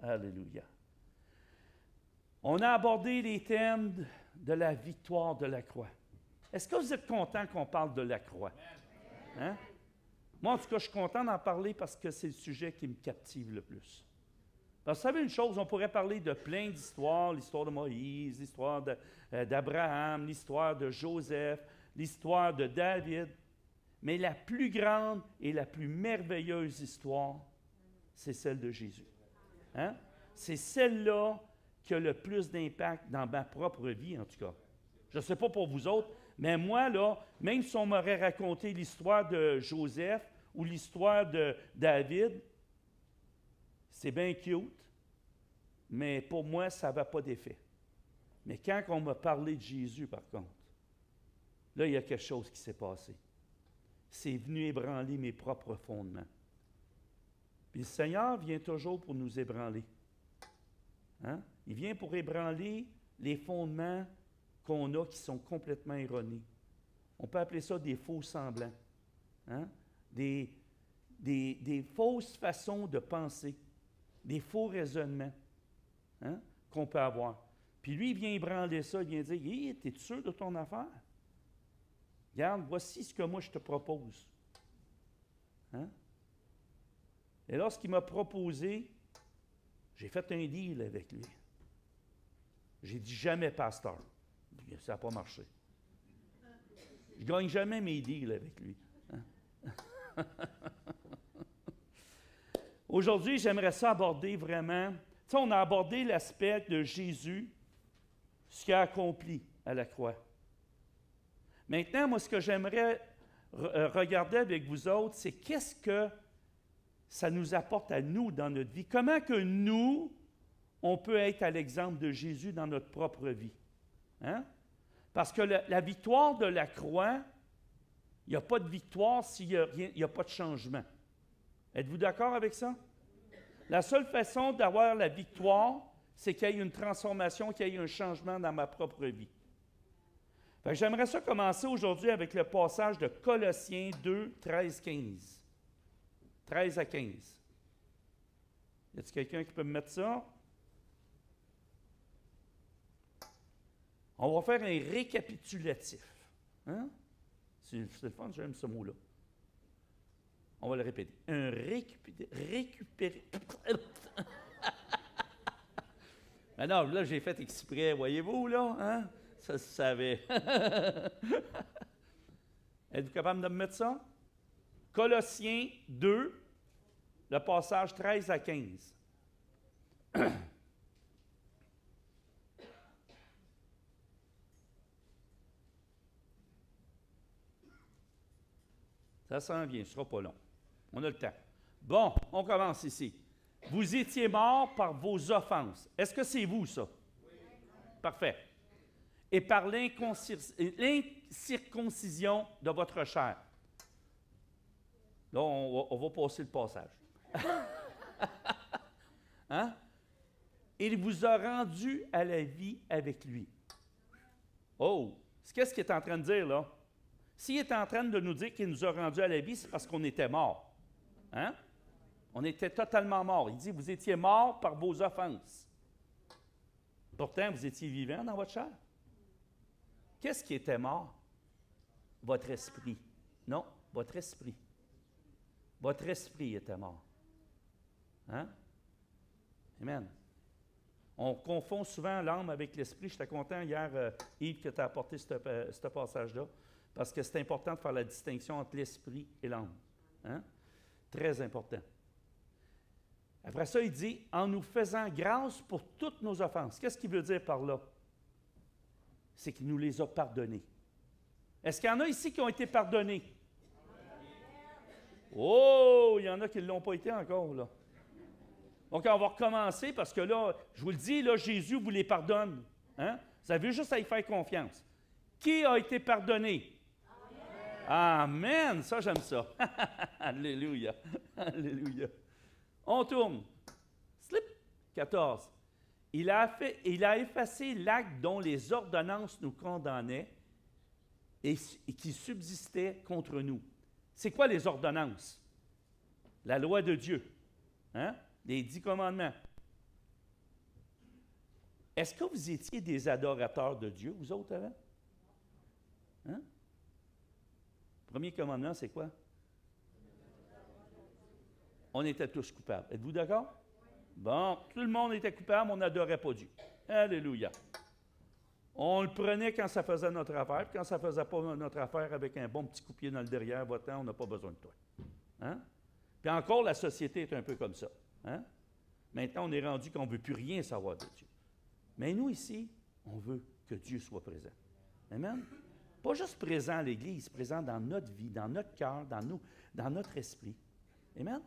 Alléluia. On a abordé les thèmes de la victoire de la croix. Est-ce que vous êtes content qu'on parle de la croix? Hein? Moi, en tout cas, je suis content d'en parler parce que c'est le sujet qui me captive le plus. Parce que vous savez une chose, on pourrait parler de plein d'histoires, l'histoire de Moïse, l'histoire d'Abraham, l'histoire de Joseph, l'histoire de David, mais la plus grande et la plus merveilleuse histoire, c'est celle de Jésus. Hein? C'est celle-là qui a le plus d'impact dans ma propre vie, en tout cas. Je ne sais pas pour vous autres, mais moi, là, même si on m'aurait raconté l'histoire de Joseph ou l'histoire de David, c'est bien cute, mais pour moi, ça n'avait pas d'effet. Mais quand on m'a parlé de Jésus, par contre, là, il y a quelque chose qui s'est passé. C'est venu ébranler mes propres fondements. Puis le Seigneur vient toujours pour nous ébranler. Hein? Il vient pour ébranler les fondements qu'on a qui sont complètement erronés. On peut appeler ça des faux semblants. Hein? Des fausses façons de penser, des faux raisonnements, hein, qu'on peut avoir. Puis lui, il vient ébranler ça, il vient dire, hey, « Es-tu sûr de ton affaire? Regarde, voici ce que moi je te propose. Hein? » Et lorsqu'il m'a proposé, j'ai fait un deal avec lui. J'ai dit jamais pasteur. Ça n'a pas marché. Je ne gagne jamais mes deals avec lui. Hein? Aujourd'hui, j'aimerais ça aborder vraiment. Tu sais, on a abordé l'aspect de Jésus, ce qu'il a accompli à la croix. Maintenant, moi, ce que j'aimerais regarder avec vous autres, c'est qu'est-ce que ça nous apporte à nous dans notre vie. Comment que nous, on peut être à l'exemple de Jésus dans notre propre vie. Hein? Parce que la victoire de la croix, il n'y a pas de victoire s'il n'y a pas de changement. Êtes-vous d'accord avec ça? La seule façon d'avoir la victoire, c'est qu'il y ait une transformation, qu'il y ait un changement dans ma propre vie. J'aimerais ça commencer aujourd'hui avec le passage de Colossiens 2, 13, 15. 13 à 15. Y a-t-il quelqu'un qui peut me mettre ça? On va faire un récapitulatif. Hein? C'est le fun, j'aime ce mot-là. On va le répéter. Un récupérer. Alors, là, j'ai fait exprès, voyez-vous, là? Hein? Ça se savait. Êtes-vous capable de me mettre ça? Colossiens 2, le passage 13 à 15. Ça s'en vient, ce ne sera pas long. On a le temps. Bon, on commence ici. Vous étiez morts par vos offenses. Est-ce que c'est vous, ça? Oui. Parfait. Et par l'incirconcision de votre chair. Là, on va passer le passage. Hein? Il vous a rendu à la vie avec lui. Oh! Qu'est-ce qu'il est en train de dire, là? S'il est en train de nous dire qu'il nous a rendus à la vie, c'est parce qu'on était morts. Hein? On était totalement morts. Il dit, vous étiez morts par vos offenses. Pourtant, vous étiez vivants dans votre chair. Qu'est-ce qui était mort? Votre esprit. Non, votre esprit. Votre esprit était mort. Hein? Amen. On confond souvent l'âme avec l'esprit. J'étais content hier, Yves, que tu as apporté ce passage-là, parce que c'est important de faire la distinction entre l'esprit et l'âme. Hein? Très important. Après ça, il dit, en nous faisant grâce pour toutes nos offenses. Qu'est-ce qu'il veut dire par là? C'est qu'il nous les a pardonnées. Est-ce qu'il y en a ici qui ont été pardonnés? Oh, il y en a qui ne l'ont pas été encore, là. Donc, on va recommencer parce que là, je vous le dis, là, Jésus vous les pardonne. Hein? Vous avez juste à y faire confiance. Qui a été pardonné? Amen! Ça, j'aime ça. Alléluia. Alléluia. On tourne. Slip. 14. Il a effacé l'acte dont les ordonnances nous condamnaient et qui subsistait contre nous. C'est quoi les ordonnances? La loi de Dieu. Hein? Les 10 commandements. Est-ce que vous étiez des adorateurs de Dieu, vous autres, avant? Hein? Premier commandement, c'est quoi? On était tous coupables. Êtes-vous d'accord? Bon, tout le monde était coupable, on n'adorait pas Dieu. Alléluia. On le prenait quand ça faisait notre affaire, puis quand ça ne faisait pas notre affaire avec un bon petit coup de pied dans le derrière, va-t'en, on n'a pas besoin de toi. Hein? Puis encore, la société est un peu comme ça. Hein? Maintenant, on est rendu qu'on ne veut plus rien savoir de Dieu. Mais nous, ici, on veut que Dieu soit présent. Amen? Pas juste présent à l'Église, présent dans notre vie, dans notre cœur, dans notre esprit. Amen?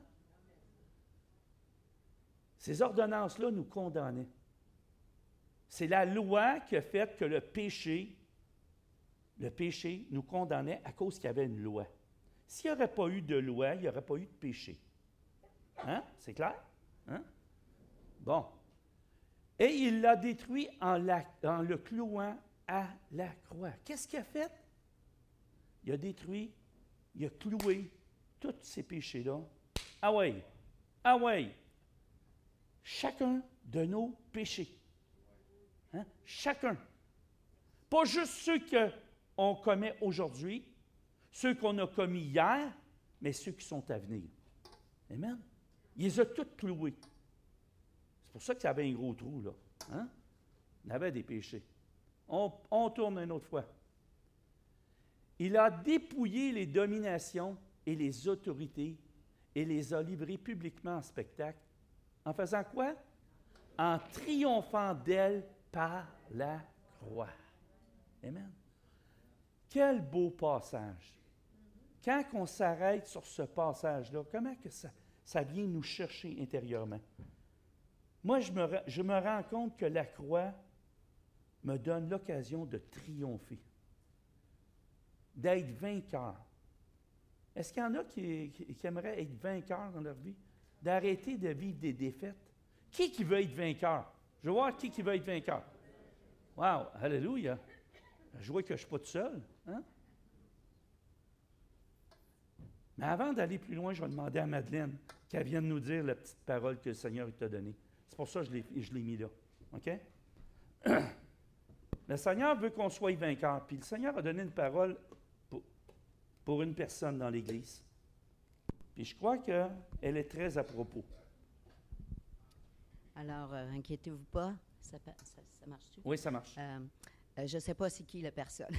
Ces ordonnances-là nous condamnaient. C'est la loi qui a fait que le péché nous condamnait à cause qu'il y avait une loi. S'il n'y aurait pas eu de loi, il n'y aurait pas eu de péché. Hein? C'est clair? Hein? Bon. Et il l'a détruit en le clouant à la croix. Qu'est-ce qu'il a fait? Il a détruit, il a cloué tous ces péchés-là. Ah ouais, ah ouais. Chacun de nos péchés. Hein? Chacun. Pas juste ceux qu'on commet aujourd'hui, ceux qu'on a commis hier, mais ceux qui sont à venir. Amen. Il les a tous cloués. C'est pour ça qu'il y avait un gros trou, là. Hein? Il y avait des péchés. On tourne une autre fois. Il a dépouillé les dominations et les autorités et les a livrées publiquement en spectacle. En faisant quoi? En triomphant d'elles par la croix. Amen. Quel beau passage. Quand on s'arrête sur ce passage-là, comment que ça vient nous chercher intérieurement? Moi, je me rends compte que la croix me donne l'occasion de triompher, d'être vainqueur. Est-ce qu'il y en a qui aimeraient être vainqueurs dans leur vie? D'arrêter de vivre des défaites? Qui veut être vainqueur? Je veux voir qui veut être vainqueur. Wow, alléluia. Je vois que je ne suis pas tout seul. Hein? Mais avant d'aller plus loin, je vais demander à Madeleine qu'elle vienne nous dire la petite parole que le Seigneur t'a donnée. C'est pour ça que je l'ai mis là. OK? Le Seigneur veut qu'on soit vainqueur. Puis le Seigneur a donné une parole pour une personne dans l'Église. Puis je crois qu'elle est très à propos. Alors, inquiétez-vous pas. Ça marche-tu? Oui, ça marche. Je ne sais pas c'est qui la personne.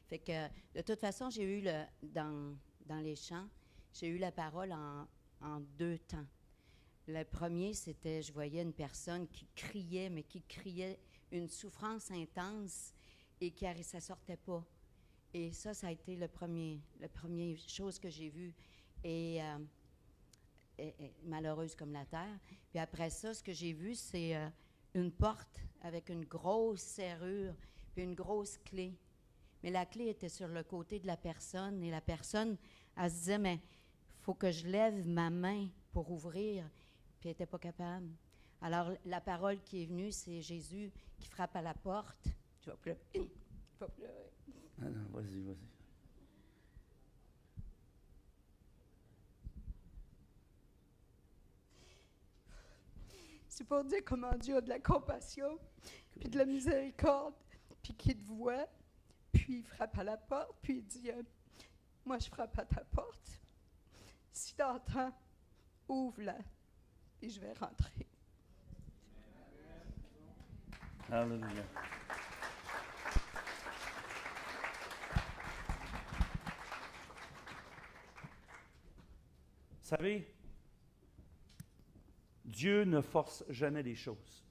Fait que, de toute façon, j'ai eu dans les chants, j'ai eu la parole en 2 temps. Le premier, c'était, je voyais une personne qui criait, mais qui criait une souffrance intense et ça ne sortait pas. Et ça a été la première chose que j'ai vue. Et malheureuse comme la terre. Puis après ça, ce que j'ai vu, c'est une porte avec une grosse serrure puis une grosse clé. Mais la clé était sur le côté de la personne et la personne, elle se disait, mais il faut que je lève ma main pour ouvrir, puis elle n'était pas capable. Alors, la parole qui est venue, c'est Jésus qui frappe à la porte. Tu vas pleurer. Tu vas pleurer. Ah non, vas-y. C'est pour dire comment Dieu a de la compassion, puis de la miséricorde, puis qu'il te voit, puis il frappe à la porte, puis il dit moi je frappe à ta porte. Si tu entends, ouvre-la, et je vais rentrer. Alléluia. Vous savez, Dieu ne force jamais les choses.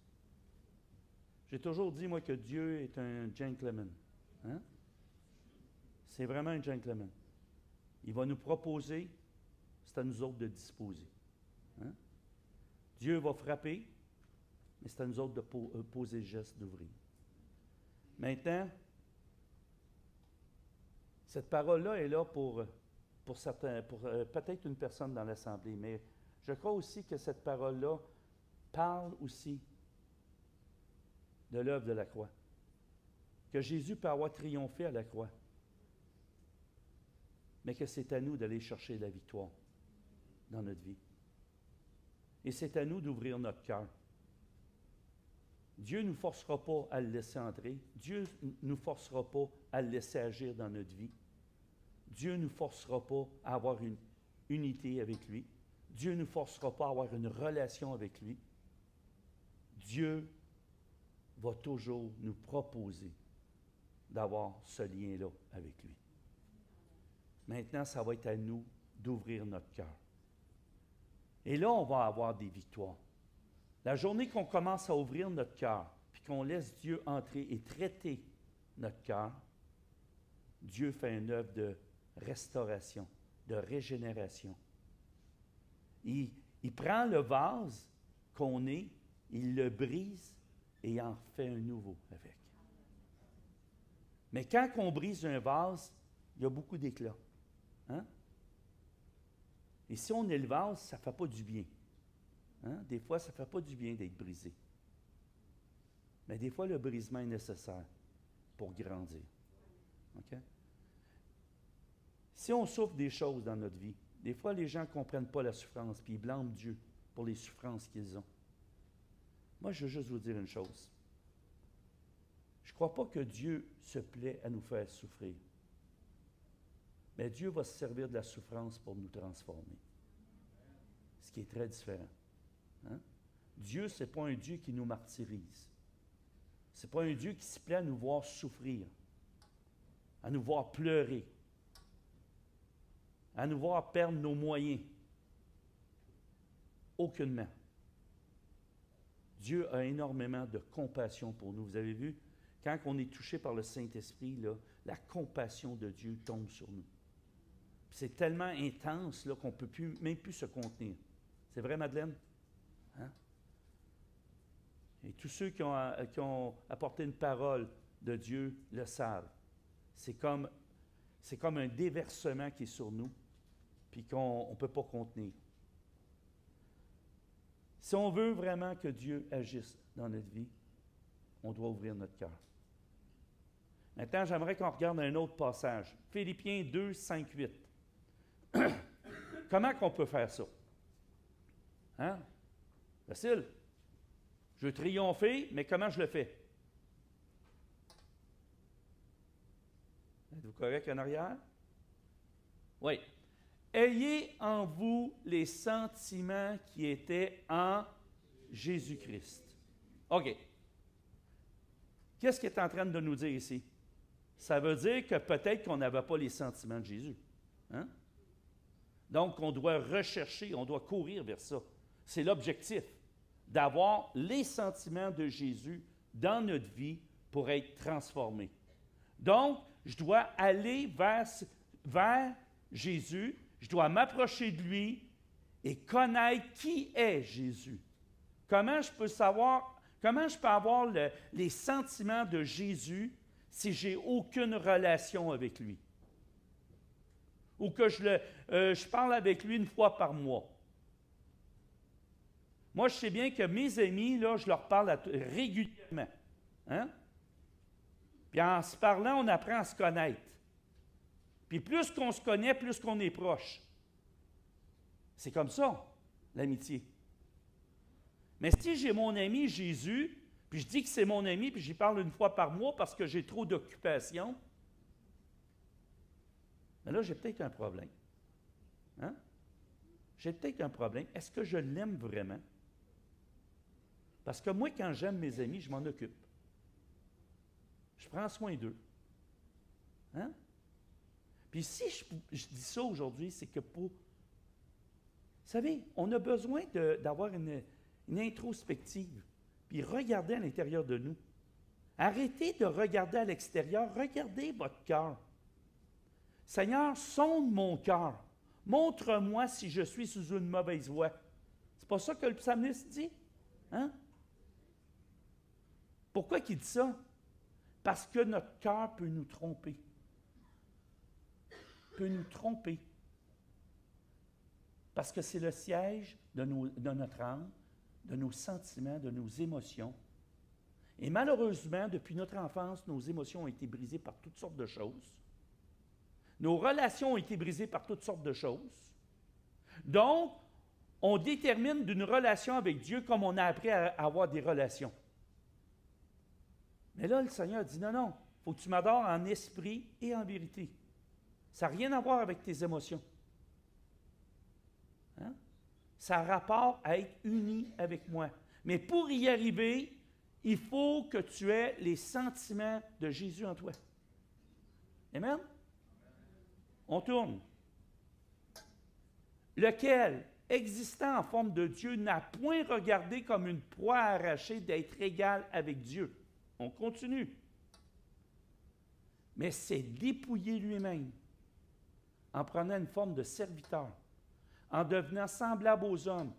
J'ai toujours dit, moi, que Dieu est un gentleman. Hein? C'est vraiment un gentleman. Il va nous proposer, c'est à nous autres de disposer. Hein? Dieu va frapper, mais c'est à nous autres de poser le geste d'ouvrir. Maintenant, cette parole-là est là pour certains, pour peut-être une personne dans l'Assemblée, mais je crois aussi que cette parole-là parle aussi de l'œuvre de la croix. Que Jésus peut avoir triomphé à la croix, mais que c'est à nous d'aller chercher la victoire dans notre vie. Et c'est à nous d'ouvrir notre cœur. Dieu ne nous forcera pas à le laisser entrer. Dieu ne nous forcera pas à le laisser agir dans notre vie. Dieu ne nous forcera pas à avoir une unité avec lui. Dieu ne nous forcera pas à avoir une relation avec lui. Dieu va toujours nous proposer d'avoir ce lien-là avec lui. Maintenant, ça va être à nous d'ouvrir notre cœur. Et là, on va avoir des victoires. La journée qu'on commence à ouvrir notre cœur, puis qu'on laisse Dieu entrer et traiter notre cœur, Dieu fait une œuvre de restauration, de régénération. Il prend le vase qu'on est, il le brise et en fait un nouveau avec. Mais quand on brise un vase, il y a beaucoup d'éclats. Hein? Et si on est le vase, ça ne fait pas du bien. Hein? Des fois, ça ne fait pas du bien d'être brisé. Mais des fois, le brisement est nécessaire pour grandir. Okay? Si on souffre des choses dans notre vie, des fois, les gens ne comprennent pas la souffrance, puis ils blâment Dieu pour les souffrances qu'ils ont. Moi, je veux juste vous dire une chose. Je ne crois pas que Dieu se plaît à nous faire souffrir. Mais Dieu va se servir de la souffrance pour nous transformer. Ce qui est très différent. Hein? Dieu, ce n'est pas un Dieu qui nous martyrise. Ce n'est pas un Dieu qui se plaît à nous voir souffrir, à nous voir pleurer, à nous voir perdre nos moyens. Aucunement. Dieu a énormément de compassion pour nous. Vous avez vu, quand on est touché par le Saint-Esprit, là, la compassion de Dieu tombe sur nous. C'est tellement intense là, qu'on ne peut même plus se contenir. C'est vrai, Madeleine? Hein? Et tous ceux qui ont apporté une parole de Dieu le savent. C'est comme un déversement qui est sur nous, puis qu'on ne peut pas contenir. Si on veut vraiment que Dieu agisse dans notre vie, on doit ouvrir notre cœur. Maintenant, j'aimerais qu'on regarde un autre passage. Philippiens 2, 5, 8. Comment qu'on peut faire ça? Hein? Facile. Je veux triompher, mais comment je le fais? Êtes-vous correct en arrière? Oui. Ayez en vous les sentiments qui étaient en Jésus-Christ. OK. Qu'est-ce qu'il est en train de nous dire ici? Ça veut dire que peut-être qu'on n'avait pas les sentiments de Jésus. Hein? Donc, on doit rechercher, on doit courir vers ça. C'est l'objectif, d'avoir les sentiments de Jésus dans notre vie pour être transformé. Donc, je dois aller vers Jésus, je dois m'approcher de lui et connaître qui est Jésus. Comment je peux avoir les sentiments de Jésus si je n'ai aucune relation avec lui? Ou que je parle avec lui une fois par mois. Moi, je sais bien que mes amis, là, je leur parle régulièrement. Hein? Puis en se parlant, on apprend à se connaître. Puis plus qu'on se connaît, plus qu'on est proche. C'est comme ça, l'amitié. Mais si j'ai mon ami Jésus, puis je dis que c'est mon ami, puis j'y parle une fois par mois parce que j'ai trop d'occupation, mais là, j'ai peut-être un problème. Hein? J'ai peut-être un problème. Est-ce que je l'aime vraiment? Parce que moi, quand j'aime mes amis, je m'en occupe. Je prends soin d'eux. Hein? Puis si je dis ça aujourd'hui, c'est que pour... Vous savez, on a besoin d'avoir une introspective, puis regarder à l'intérieur de nous. Arrêtez de regarder à l'extérieur, regardez votre cœur. Seigneur, sonde mon cœur. Montre-moi si je suis sous une mauvaise voie. C'est pas ça que le psalmiste dit? Hein? Pourquoi il dit ça? Parce que notre cœur peut nous tromper. Peut nous tromper. Parce que c'est le siège de notre âme, de nos sentiments, de nos émotions. Et malheureusement, depuis notre enfance, nos émotions ont été brisées par toutes sortes de choses. Nos relations ont été brisées par toutes sortes de choses. Donc, on détermine d'une relation avec Dieu comme on a appris à avoir des relations. Mais là, le Seigneur dit, non, non, il faut que tu m'adores en esprit et en vérité. Ça n'a rien à voir avec tes émotions. Hein? Ça a rapport à être uni avec moi. Mais pour y arriver, il faut que tu aies les sentiments de Jésus en toi. Amen? On tourne. Lequel, existant en forme de Dieu, n'a point regardé comme une proie arrachée d'être égal avec Dieu. On continue. Mais s'est dépouillé lui-même en prenant une forme de serviteur, en devenant semblable aux hommes,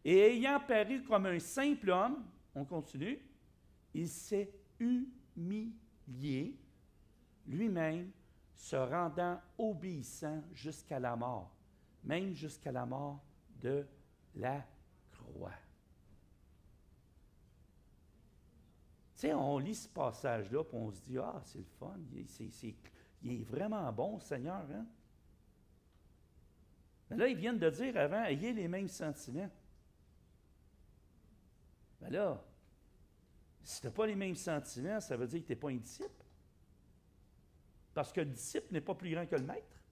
et ayant paru comme un simple homme, on continue, il s'est humilié lui-même, se rendant obéissant jusqu'à la mort, même jusqu'à la mort de la croix. Tu sais, on lit ce passage-là, puis on se dit, ah, c'est le fun, il est vraiment bon, Seigneur, hein? Mais là, ils viennent de dire avant, ayez les mêmes sentiments. Mais là, si tu n'as pas les mêmes sentiments, ça veut dire que tu n'es pas un disciple. Parce que le disciple n'est pas plus grand que le maître.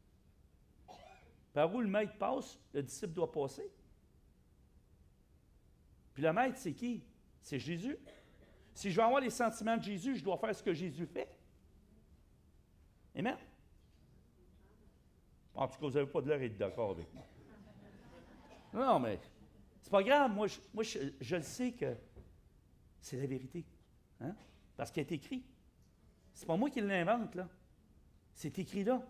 Par où le maître passe, le disciple doit passer. Puis le maître, c'est qui? C'est Jésus. Si je veux avoir les sentiments de Jésus, je dois faire ce que Jésus fait. Amen? En tout cas, vous n'avez pas de l'air d'être d'accord avec moi. Non, mais c'est pas grave. Moi, je le sais que c'est la vérité. Hein? Parce qu'il est écrit. C'est pas moi qui l'invente, là. C'est écrit là.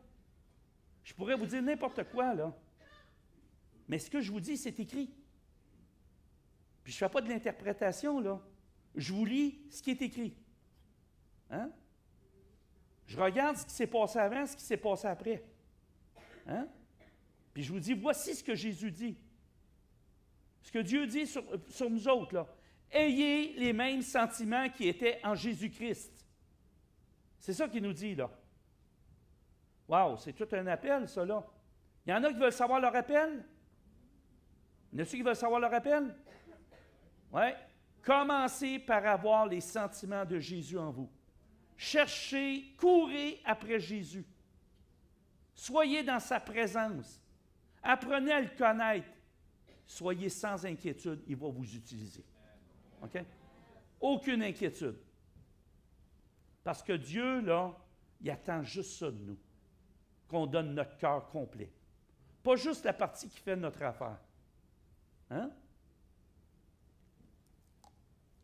Je pourrais vous dire n'importe quoi, là. Mais ce que je vous dis, c'est écrit. Puis je ne fais pas de l'interprétation, là. Je vous lis ce qui est écrit. Hein? Je regarde ce qui s'est passé avant, ce qui s'est passé après. Hein? Puis je vous dis, voici ce que Jésus dit. Ce que Dieu dit sur nous autres, là. Ayez les mêmes sentiments qui étaient en Jésus-Christ. C'est ça qu'il nous dit, là. Wow, c'est tout un appel, ça, là. Il y en a qui veulent savoir leur appel? Il y en a qui veulent savoir leur appel? Oui. Commencez par avoir les sentiments de Jésus en vous. Cherchez, courez après Jésus. Soyez dans sa présence. Apprenez à le connaître. Soyez sans inquiétude, il va vous utiliser. OK? Aucune inquiétude. Parce que Dieu, là, il attend juste ça de nous. Qu'on donne notre cœur complet. Pas juste la partie qui fait notre affaire. Hein?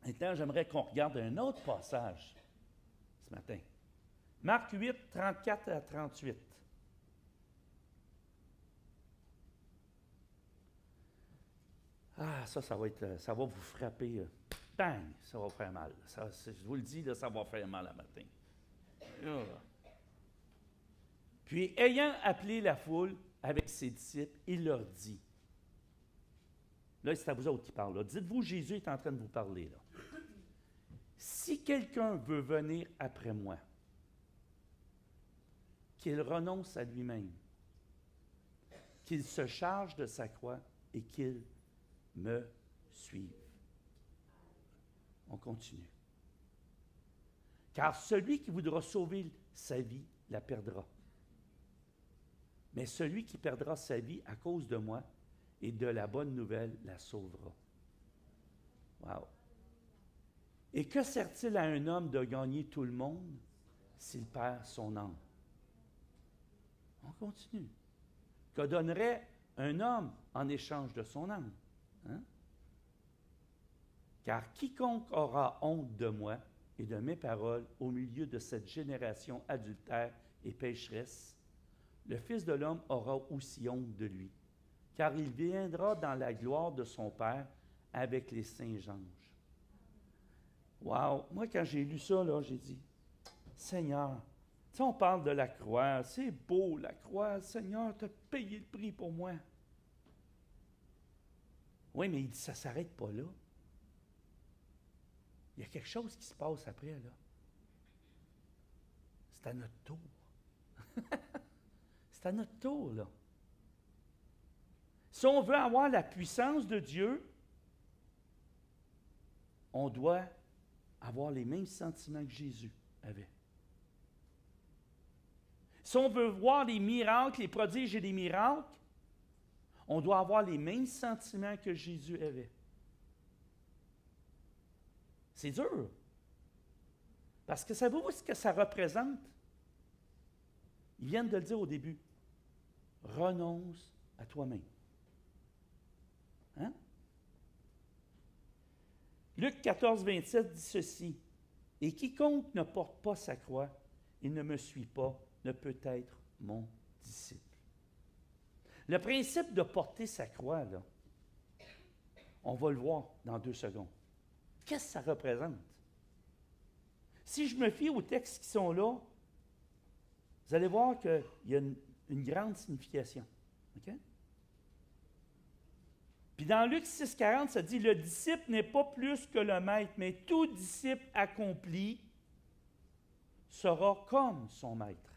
Maintenant, j'aimerais qu'on regarde un autre passage ce matin. Marc 8, 34 à 38. Ah, ça va vous frapper. Bang! Ça va faire mal. Ça, je vous le dis, là, ça va faire mal le matin. Puis, ayant appelé la foule avec ses disciples, il leur dit, là, c'est à vous autres qui parlent, là. Dites-vous, Jésus est en train de vous parler, là. Si quelqu'un veut venir après moi, qu'il renonce à lui-même, qu'il se charge de sa croix et qu'il me suive. On continue. Car celui qui voudra sauver sa vie la perdra. Mais celui qui perdra sa vie à cause de moi et de la bonne nouvelle la sauvera. Wow! Et que sert-il à un homme de gagner tout le monde s'il perd son âme? On continue. Que donnerait un homme en échange de son âme? Hein? Car quiconque aura honte de moi et de mes paroles au milieu de cette génération adultère et pécheresse, le Fils de l'homme aura aussi honte de lui, car il viendra dans la gloire de son Père avec les saints anges. Wow! Moi, quand j'ai lu ça, là, j'ai dit, Seigneur, tu sais, on parle de la croix, c'est beau la croix, Seigneur, tu as payé le prix pour moi. Oui, mais il dit, ça ne s'arrête pas là. Il y a quelque chose qui se passe après, là. C'est à notre tour. C'est à notre tour, là. Si on veut avoir la puissance de Dieu, on doit avoir les mêmes sentiments que Jésus avait. Si on veut voir les miracles, les prodiges et les miracles, on doit avoir les mêmes sentiments que Jésus avait. C'est dur. Parce que savez-vous ce que ça représente? Ils viennent de le dire au début. Renonce à toi-même. Hein? Luc 14, 27 dit ceci. Et quiconque ne porte pas sa croix et ne me suit pas ne peut être mon disciple. Le principe de porter sa croix, là, on va le voir dans 2 secondes. Qu'est-ce que ça représente? Si je me fie aux textes qui sont là, vous allez voir qu'il y a une grande signification. OK? Puis dans Luc 6, 40, ça dit « Le disciple n'est pas plus que le maître, mais tout disciple accompli sera comme son maître. »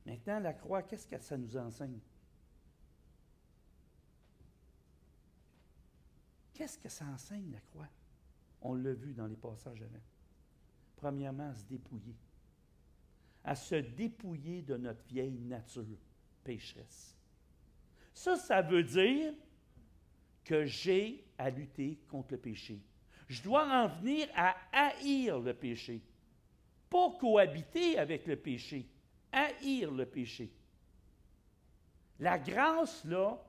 Maintenant, la croix, qu'est-ce que ça nous enseigne? Qu'est-ce que ça enseigne, la croix? On l'a vu dans les passages avant. Premièrement, à se dépouiller. À se dépouiller de notre vieille nature pécheresse. Ça veut dire que j'ai à lutter contre le péché. Je dois en venir à haïr le péché. Pas cohabiter avec le péché. Haïr le péché. La grâce, là,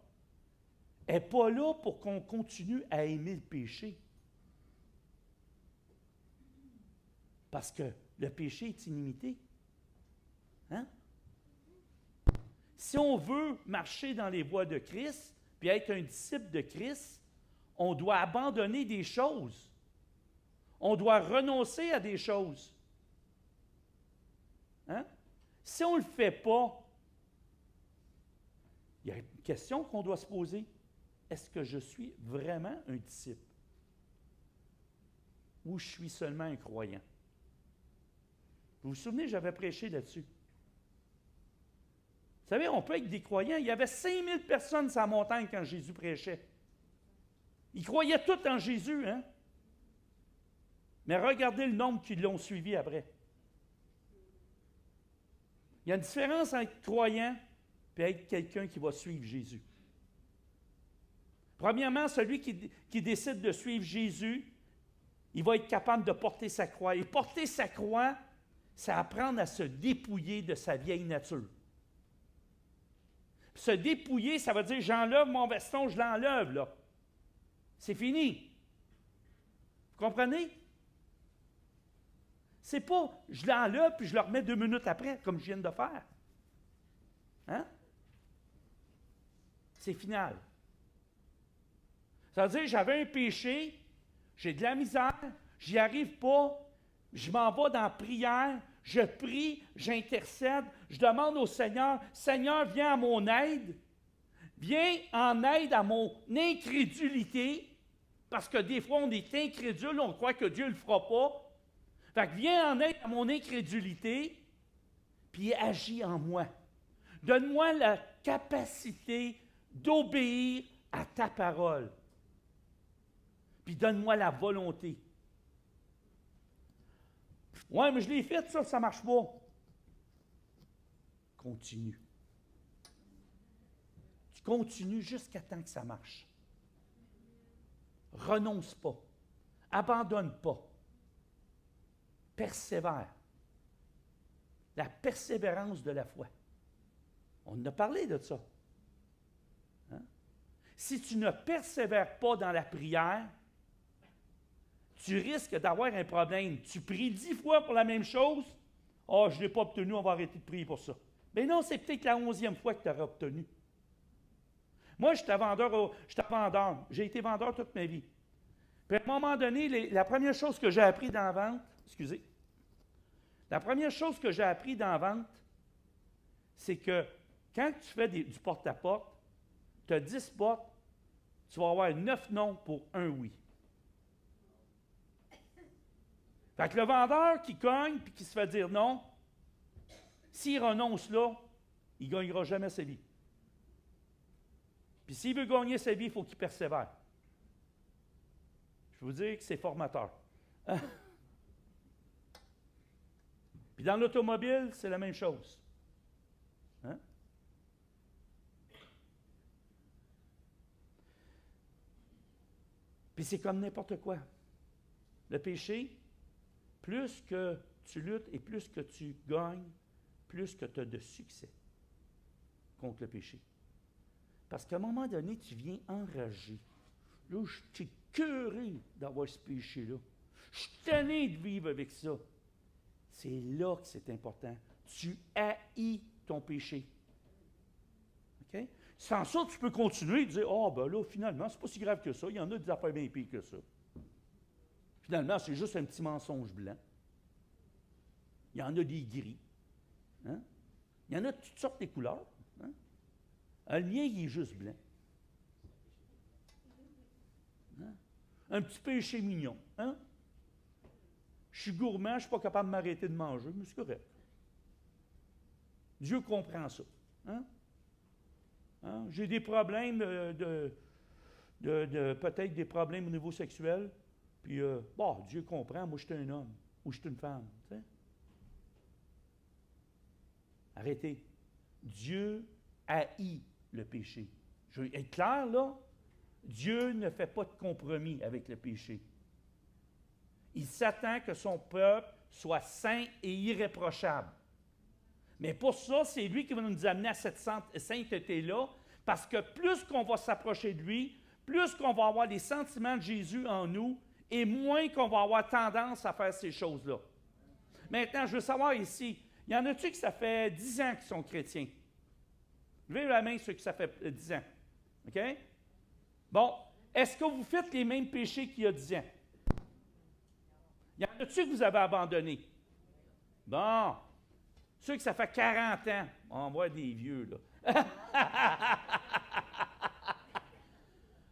n'est pas là pour qu'on continue à aimer le péché. Parce que le péché est inimité. Hein? Si on veut marcher dans les voies de Christ, puis être un disciple de Christ, on doit abandonner des choses. On doit renoncer à des choses. Hein? Si on ne le fait pas, il y a une question qu'on doit se poser. Est-ce que je suis vraiment un disciple? Ou je suis seulement un croyant? Vous vous souvenez, j'avais prêché là-dessus. Vous savez, on peut être des croyants. Il y avait 5000 personnes sur la montagne quand Jésus prêchait. Ils croyaient tous en Jésus, hein? Mais regardez le nombre qui l'ont suivi après. Il y a une différence entre être croyant et être quelqu'un qui va suivre Jésus. Premièrement, celui qui décide de suivre Jésus, il va être capable de porter sa croix. Et porter sa croix, c'est apprendre à se dépouiller de sa vieille nature. Se dépouiller, ça veut dire j'enlève mon veston, je l'enlève, là. C'est fini. Vous comprenez? C'est pas je l'enlève puis je le remets 2 minutes après, comme je viens de faire. Hein? C'est final. Ça veut dire j'avais un péché, j'ai de la misère, j'y arrive pas, je m'en vais dans la prière, je prie, j'intercède, je demande au Seigneur, Seigneur, viens à mon aide, viens en aide à mon incrédulité, parce que des fois on est incrédule, on croit que Dieu ne le fera pas. Fait que viens en aide à mon incrédulité, puis agis en moi. Donne-moi la capacité d'obéir à ta parole. Puis donne-moi la volonté. Ouais, mais je l'ai fait, ça ne marche pas. Continue. Tu continues jusqu'à temps que ça marche. Renonce pas. Abandonne pas. Persévère. La persévérance de la foi. On en a parlé de ça. Hein? Si tu ne persévères pas dans la prière, tu risques d'avoir un problème. Tu pries 10 fois pour la même chose. « Ah, je ne l'ai pas obtenu, on va arrêter de prier pour ça. » Mais non, c'est peut-être la 11e fois que tu auras obtenu. Moi, j'étais vendeur. J'ai été vendeur toute ma vie. Puis à un moment donné, la première chose que j'ai appris dans la vente, la première chose que j'ai appris dans la vente, c'est que quand tu fais du porte-à-porte, tu as 10 portes, tu vas avoir 9 non pour un oui. Fait que le vendeur qui cogne et qui se fait dire non, s'il renonce là, il ne gagnera jamais sa vie. Puis s'il veut gagner sa vie, il faut qu'il persévère. je vous dis que c'est formateur. Puis dans l'automobile, c'est la même chose. Hein? Puis c'est comme n'importe quoi. Le péché, plus que tu luttes et plus que tu gagnes, plus que tu as de succès contre le péché. Parce qu'à un moment donné, tu viens enragé. Là, je suis écœuré d'avoir ce péché-là. Je suis tanné de vivre avec ça. C'est là que c'est important. Tu haïs ton péché. OK? Sans ça, tu peux continuer et dire, « Ah, ben là, finalement, c'est pas si grave que ça. Il y en a des affaires bien pires que ça. » Finalement, c'est juste un petit mensonge blanc. Il y en a des gris. Hein? Il y en a de toutes sortes de couleurs. Hein? Le mien, il est juste blanc. Hein? Un petit péché mignon. Hein? Je suis gourmand, je ne suis pas capable de m'arrêter de manger, mais c'est correct. Dieu comprend ça. Hein? Hein? J'ai des problèmes peut-être des problèmes au niveau sexuel, puis bon, Dieu comprend, moi je suis un homme ou je suis une femme. Tu sais? Arrêtez. Dieu haït le péché. Je veux être clair, là. Dieu ne fait pas de compromis avec le péché. Il s'attend que son peuple soit saint et irréprochable. Mais pour ça, c'est lui qui va nous amener à cette sainteté-là, parce que plus qu'on va s'approcher de lui, plus qu'on va avoir les sentiments de Jésus en nous, et moins qu'on va avoir tendance à faire ces choses-là. Maintenant, je veux savoir ici, y en a-tu que ça fait 10 ans qu'ils sont chrétiens? Levez la main ceux que ça fait 10 ans. OK? Bon, est-ce que vous faites les mêmes péchés qu'il y a 10 ans? Y en a-tu que vous avez abandonné? Bon, ceux que ça fait 40 ans, on voit des vieux, là.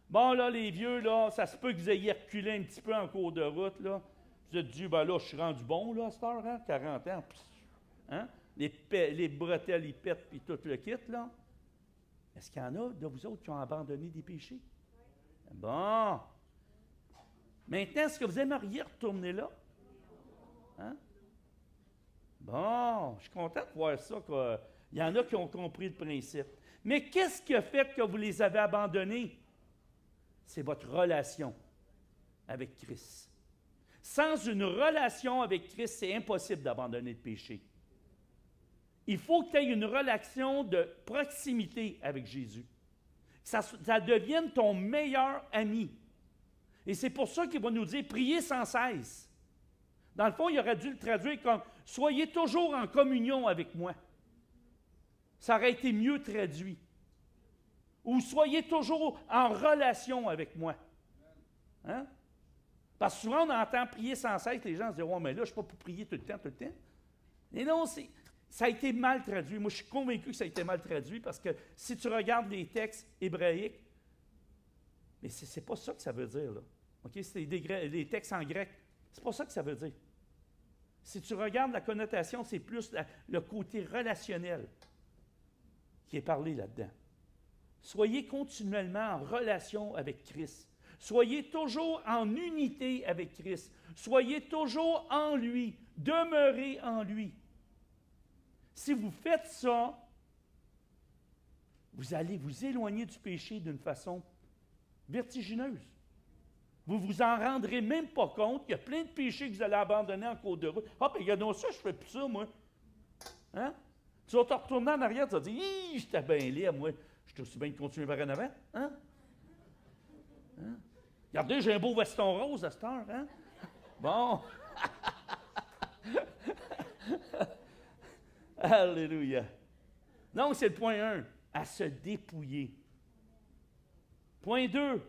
Bon, là, les vieux, là, ça se peut que vous ayez reculé un petit peu en cours de route, là. Vous êtes dit, ben là, je suis rendu bon, là, à cette heure, hein? 40 ans. Hein? Les bretelles, ils pètent, puis tout le kit, là. Est-ce qu'il y en a de vous autres qui ont abandonné des péchés? Bon. Maintenant, est-ce que vous aimeriez retourner là? Hein? Bon, je suis content de voir ça, qu'il y en a qui ont compris le principe. Mais qu'est-ce qui a fait que vous les avez abandonnés? C'est votre relation avec Christ. Sans une relation avec Christ, c'est impossible d'abandonner le péché. Il faut que tu aies une relation de proximité avec Jésus. Que ça devienne ton meilleur ami. Et c'est pour ça qu'il va nous dire, priez sans cesse. Dans le fond, il aurait dû le traduire comme, soyez toujours en communion avec moi. Ça aurait été mieux traduit. Ou soyez toujours en relation avec moi. Hein? Parce que souvent, on entend prier sans cesse, les gens se disent, ouais, mais là, je ne suis pas pour prier tout le temps. Et non, ça a été mal traduit. Moi, je suis convaincu que ça a été mal traduit parce que si tu regardes les textes hébraïques, mais ce n'est pas ça que ça veut dire, là. OK? C'est des textes en grec. C'est pas ça que ça veut dire. Si tu regardes la connotation, c'est plus le côté relationnel qui est parlé là-dedans. Soyez continuellement en relation avec Christ. Soyez toujours en unité avec Christ. Soyez toujours en lui. Demeurez en lui. Si vous faites ça, vous allez vous éloigner du péché d'une façon vertigineuse. Vous ne vous en rendrez même pas compte. Il y a plein de péchés que vous allez abandonner en cours de route. Ah, puis regardons ça, je ne fais plus ça, moi. Hein? Tu vas te retourner en arrière, tu vas dire, hi, j'étais bien laid, moi. Je suis aussi bien de continuer vers en avant. Hein? Hein? Regardez, j'ai un beau veston rose à cette heure. Hein? Bon. Alléluia. Donc, c'est le point 1, à se dépouiller. Point 2,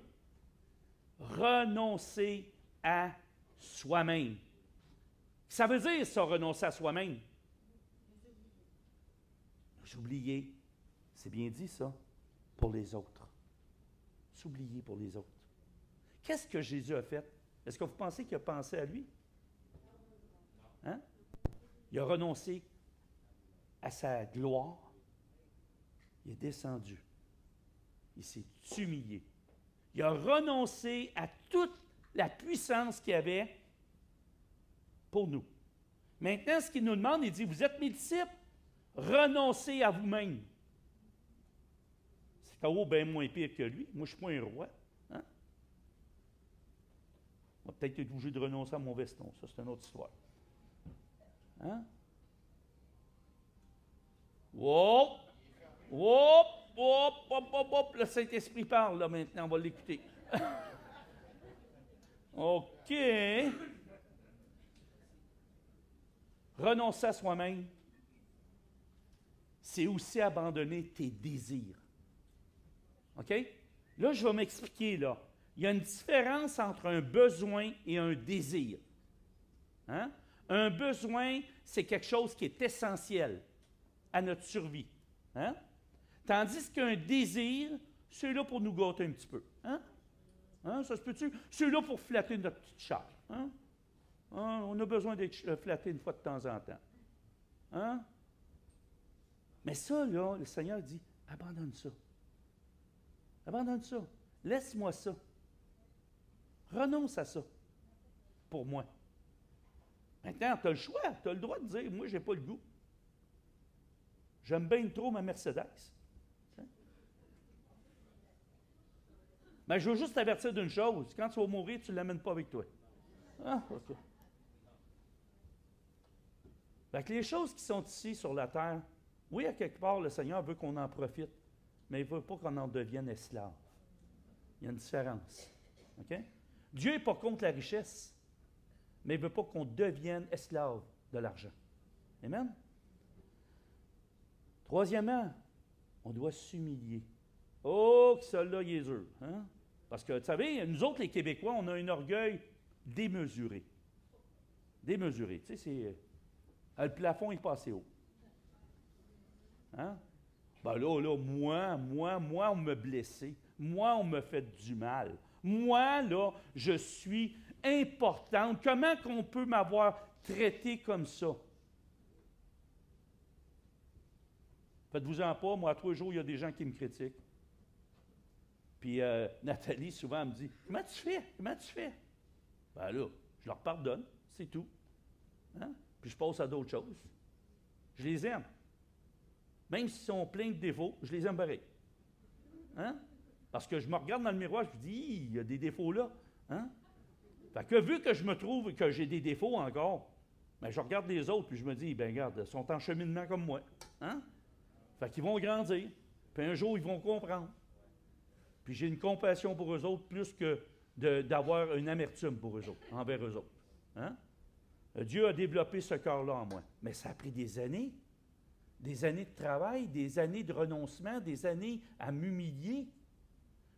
renoncer à soi-même. Ça veut dire ça, renoncer à soi-même. S'oublier. C'est bien dit ça, pour les autres. S'oublier pour les autres. Qu'est-ce que Jésus a fait? Est-ce que vous pensez qu'il a pensé à lui? Hein? Il a renoncé à sa gloire. Il est descendu. Il s'est humilié. Il a renoncé à toute la puissance qu'il y avait pour nous. Maintenant, ce qu'il nous demande, il dit, vous êtes mes disciples, renoncez à vous-même. C'est K.O. bien moins pire que lui. Moi, je ne suis pas un roi. Hein? On va peut-être être obligé de renoncer à mon veston. Ça, c'est une autre histoire. Hein? Whoop! Whoop! Whoop! Whoop! Whoop! Whoop! Le Saint-Esprit parle, là, maintenant. On va l'écouter. OK. Renoncer à soi-même, c'est aussi abandonner tes désirs. OK? Là, je vais m'expliquer, là. Il y a une différence entre un besoin et un désir. Hein? Un besoin, c'est quelque chose qui est essentiel à notre survie. Hein? Tandis qu'un désir, c'est là pour nous gâter un petit peu. Hein? Hein? Ça se peut-tu? C'est là pour flatter notre petite chair. Hein? Hein? On a besoin d'être flatté une fois de temps en temps. Hein? Mais ça, là, le Seigneur dit, abandonne ça. Abandonne ça. Laisse-moi ça. Renonce à ça. Pour moi. Maintenant, tu as le choix. Tu as le droit de dire, moi, je n'ai pas le goût. J'aime bien trop ma Mercedes. Hein? Mais je veux juste t'avertir d'une chose. Quand tu vas mourir, tu ne l'amènes pas avec toi. Ah, OK. Fait que les choses qui sont ici sur la terre, oui, à quelque part, le Seigneur veut qu'on en profite, mais il ne veut pas qu'on en devienne esclave. Il y a une différence. OK? Dieu n'est pas contre la richesse, mais il ne veut pas qu'on devienne esclave de l'argent. Amen? Troisièmement, on doit s'humilier. Oh, que celui-là, il est dur. Hein? Parce que, vous savez, nous autres, les Québécois, on a un orgueil démesuré. Démesuré. Tu sais, c'est... le plafond est pas assez haut. Hein? Ben là, moi, on m'a blessé. Moi, on m'a fait du mal. Moi, là, je suis importante. Comment qu'on peut m'avoir traité comme ça? Faites-vous-en pas, moi, à 3 jours, il y a des gens qui me critiquent. Puis Nathalie, souvent, elle me dit, « Comment tu fais? Comment tu fais? » Ben là, je leur pardonne, c'est tout. Hein? Puis je passe à d'autres choses. Je les aime. Même s'ils sont pleins de défauts, je les aime pareil. Hein? Parce que je me regarde dans le miroir, je me dis, il y a des défauts là. Hein? Fait que vu que je me trouve que j'ai des défauts encore, ben je regarde les autres, puis je me dis, ben regarde, ils sont en cheminement comme moi. Hein? Fait qu'ils vont grandir. Puis un jour, ils vont comprendre. Puis j'ai une compassion pour eux autres plus que d'avoir une amertume pour eux autres, envers eux autres. Hein? Dieu a développé ce cœur-là en moi. Mais ça a pris des années de travail, des années de renoncement, des années à m'humilier.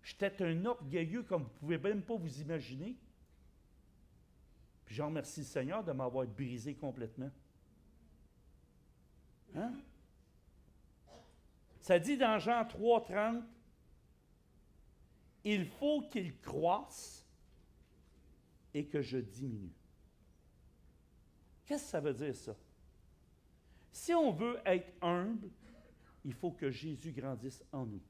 J'étais un orgueilleux comme vous ne pouvez même pas vous imaginer. Puis j'en remercie le Seigneur de m'avoir brisé complètement. Hein? Ça dit dans Jean 3,30, « Il faut qu'il croisse et que je diminue. » Qu'est-ce que ça veut dire, ça? Si on veut être humble, il faut que Jésus grandisse en nous.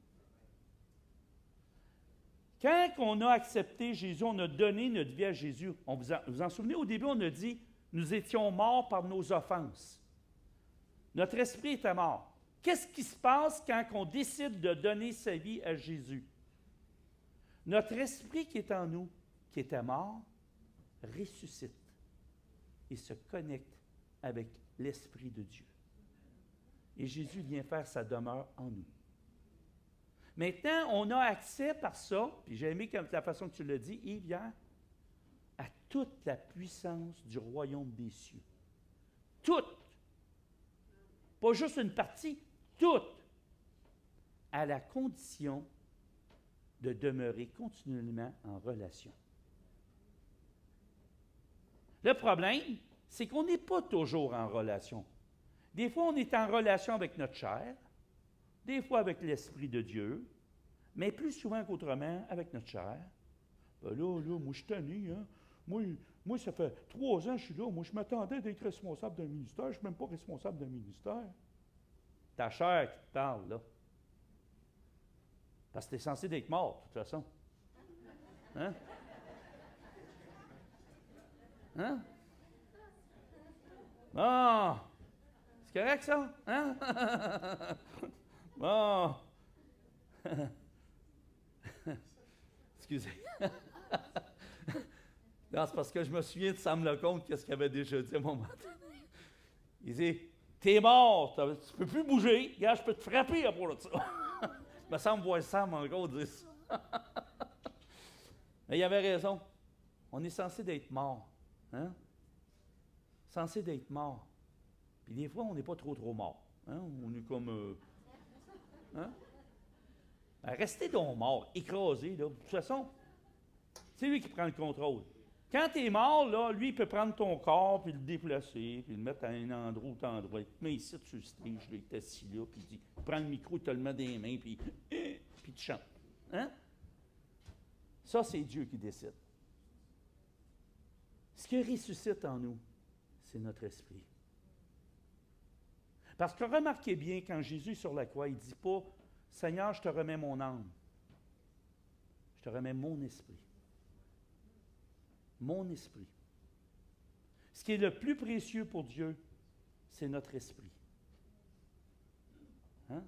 Quand on a accepté Jésus, on a donné notre vie à Jésus. Vous en souvenez, au début, on a dit, nous étions morts par nos offenses. Notre esprit était mort. Qu'est-ce qui se passe quand on décide de donner sa vie à Jésus? Notre esprit qui est en nous, qui était mort, ressuscite et se connecte avec l'Esprit de Dieu. Et Jésus vient faire sa demeure en nous. Maintenant, on a accès par ça, puis j'ai aimé la façon que tu l'as dit, Yves, hier, à toute la puissance du royaume des cieux. Toute. Pas juste une partie, toute. À la condition de demeurer continuellement en relation. Le problème, c'est qu'on n'est pas toujours en relation. Des fois, on est en relation avec notre chair, des fois avec l'Esprit de Dieu, mais plus souvent qu'autrement avec notre chair. Ben là, moi, je suis tanné, hein? Moi, ça fait 3 ans que je suis là. Moi, je m'attendais d'être responsable d'un ministère. Je ne suis même pas responsable d'un ministère. Ta chair qui te parle, là. Parce que tu es censé d'être mort, de toute façon. Hein? Hein? Bon. C'est correct, ça? Hein? Bon. Excusez. Non, c'est parce que je me souviens de Sam Lecomte, qu'est-ce qu'il avait déjà dit à un moment donné. Il dit, t'es mort, tu peux plus bouger, regarde, je peux te frapper à propos de ça. Il me semble voir Sam encore dire ça. Mais il avait raison. On est censé d'être mort. Hein? Censé d'être mort. Puis des fois, on n'est pas trop mort. Hein? On est comme... hein? Restez donc mort, écrasé. Là. De toute façon, c'est lui qui prend le contrôle. Quand tu es mort, là, lui, il peut prendre ton corps, puis le déplacer, puis le mettre à un endroit où tu endroit. Il te met ici sur le stage, là, il est assis là, puis il dit, prends le micro, il te le met dans les mains, puis tu chantes. Hein? Ça, c'est Dieu qui décide. Ce qui ressuscite en nous, c'est notre esprit. Parce que remarquez bien, quand Jésus est sur la croix, il ne dit pas, Seigneur, je te remets mon âme. Je te remets mon esprit. Mon esprit. Ce qui est le plus précieux pour Dieu, c'est notre esprit. Hein?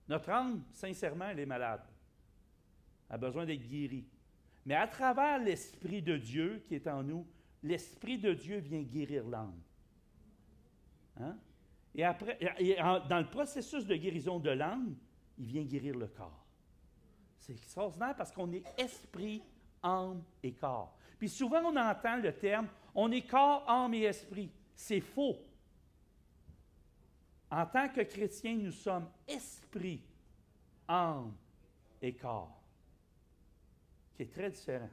Notre âme, sincèrement, elle est malade. Elle a besoin d'être guérie. Mais à travers l'Esprit de Dieu qui est en nous, l'Esprit de Dieu vient guérir l'âme. Hein? Et après, dans le processus de guérison de l'âme, il vient guérir le corps. C'est extraordinaire parce qu'on est esprit, âme et corps. Puis souvent, on entend le terme « on est corps, âme et esprit ». C'est faux. En tant que chrétiens, nous sommes esprit, âme et corps, qui est très différent.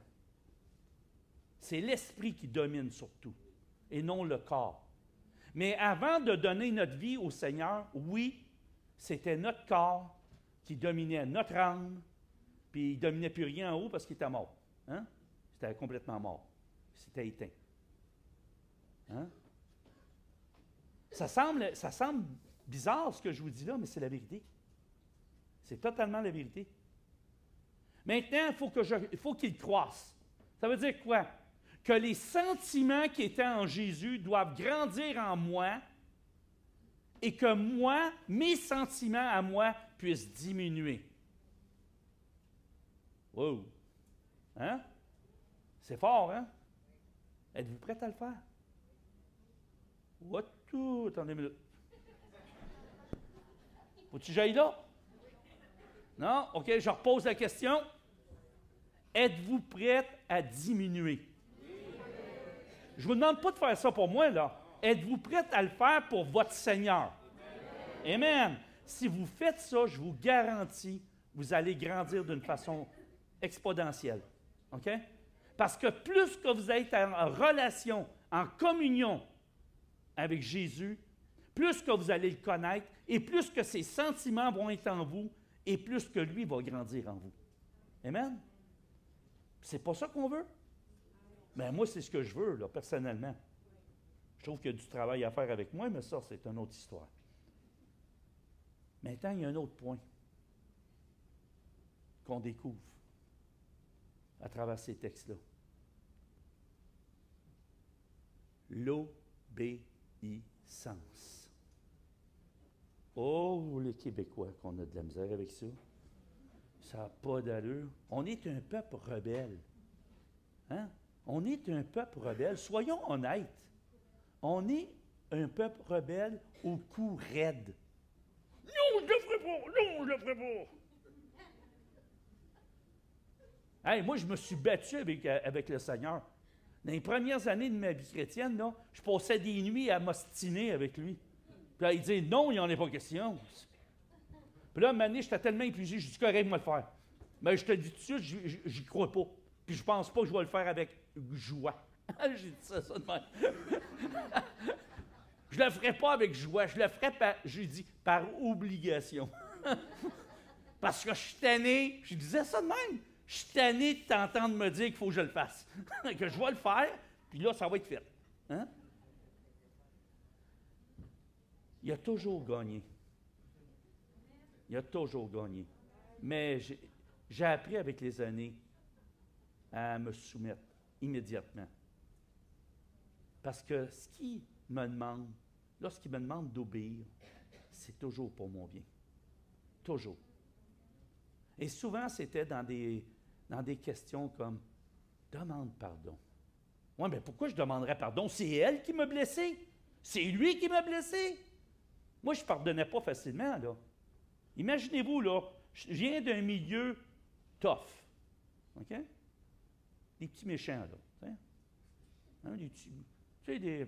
C'est l'esprit qui domine surtout, et non le corps. Mais avant de donner notre vie au Seigneur, oui, c'était notre corps qui dominait notre âme, puis il ne dominait plus rien en haut parce qu'il était mort. Hein? C'était complètement mort. C'était éteint. Hein? Ça semble bizarre ce que je vous dis là, mais c'est la vérité. C'est totalement la vérité. Maintenant, il faut qu'il croisse. Ça veut dire quoi? Que les sentiments qui étaient en Jésus doivent grandir en moi et que moi, mes sentiments à moi puissent diminuer. Wow! Hein? C'est fort, hein? Êtes-vous prêts à le faire? What? Attendez une minute. Faut-tu que j'aille là? Non? OK, je repose la question. Êtes-vous prêts à diminuer? Je ne vous demande pas de faire ça pour moi, là. Êtes-vous prêts à le faire pour votre Seigneur? Amen. Si vous faites ça, je vous garantis, vous allez grandir d'une façon exponentielle. OK? Parce que plus que vous êtes en relation, en communion avec Jésus, plus que vous allez le connaître, et plus que ses sentiments vont être en vous, et plus que lui va grandir en vous. Amen? C'est pas ça qu'on veut? Mais moi, c'est ce que je veux, là, personnellement. Je trouve qu'il y a du travail à faire avec moi, mais ça, c'est une autre histoire. Maintenant, il y a un autre point qu'on découvre à travers ces textes-là. L'obéissance. Oh, les Québécois, qu'on a de la misère avec ça. Ça n'a pas d'allure. On est un peuple rebelle. Hein? On est un peuple rebelle. Soyons honnêtes. On est un peuple rebelle au cou raide. Non, je ne le ferai pas! Non, je ne le ferai pas! Hey, moi, je me suis battu avec le Seigneur. Dans les premières années de ma vie chrétienne, là, je passais des nuits à m'ostiner avec lui. Puis là, il dit non, il n'y en a pas question. Puis là, un moment donné, j'étais tellement épuisé, je dis correct, moi le faire. Mais je te dis tout de suite, j'y crois pas. Puis je pense pas que je vais le faire avec joie. J'ai dit ça de même. Je le ferai pas avec joie, je le ferai par obligation. Parce que je suis tanné, je disais ça de même. Je suis tanné de t'entendre me dire qu'il faut que je le fasse. Que je vais le faire, puis là, ça va être fait. Hein? Il a toujours gagné. Il a toujours gagné. Mais j'ai appris avec les années à me soumettre immédiatement. Parce que ce qu'il me demande, lorsqu'il me demande d'obéir, c'est toujours pour mon bien. Toujours. Et souvent, c'était dans des questions comme « Demande pardon ». Oui, mais pourquoi je demanderais pardon? C'est elle qui m'a blessé. C'est lui qui m'a blessé. Moi, je ne pardonnais pas facilement, là. Imaginez-vous, là, je viens d'un milieu tough. OK? Des petits méchants, là. Tu sais? Hein, des petits... Tu sais, des...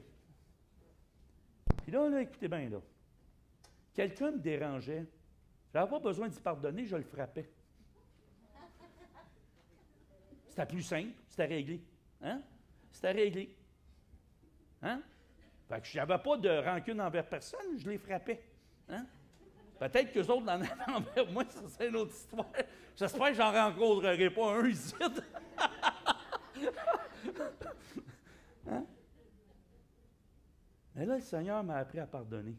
Puis là, écoutez bien, là. Quelqu'un me dérangeait. Je n'avais pas besoin d'y pardonner, je le frappais. C'était plus simple, c'était réglé. Hein? C'était réglé. Hein? Fait que je n'avais pas de rancune envers personne, je les frappais. Hein? Peut-être qu'eux autres en avaient envers moi, ça c'est une autre histoire. J'espère que j'en rencontrerai pas un ici. Hein? Mais là, le Seigneur m'a appris à pardonner.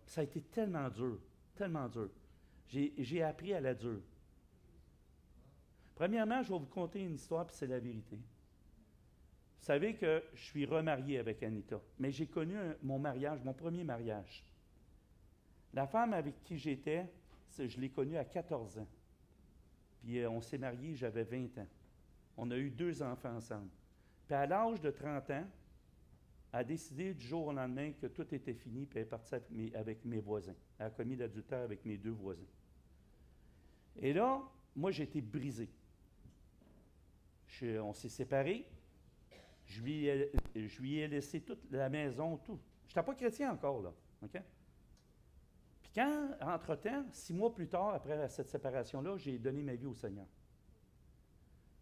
Ça a été tellement dur, tellement dur. J'ai appris à la dure. Premièrement, je vais vous conter une histoire, puis c'est la vérité. Vous savez que je suis remarié avec Anita, mais j'ai connu mon mariage, mon premier mariage. La femme avec qui j'étais, je l'ai connue à 14 ans. Puis on s'est mariés, j'avais 20 ans. On a eu 2 enfants ensemble. Puis à l'âge de 30 ans, elle a décidé du jour au lendemain que tout était fini, puis elle est partie avec mes voisins. Elle a commis l'adultère avec mes 2 voisins. Et là, moi, j'ai été brisé. On s'est séparés. Je lui ai laissé toute la maison, tout. Je n'étais pas chrétien encore, là. OK? Puis quand, entre-temps, 6 mois plus tard, après cette séparation-là, j'ai donné ma vie au Seigneur.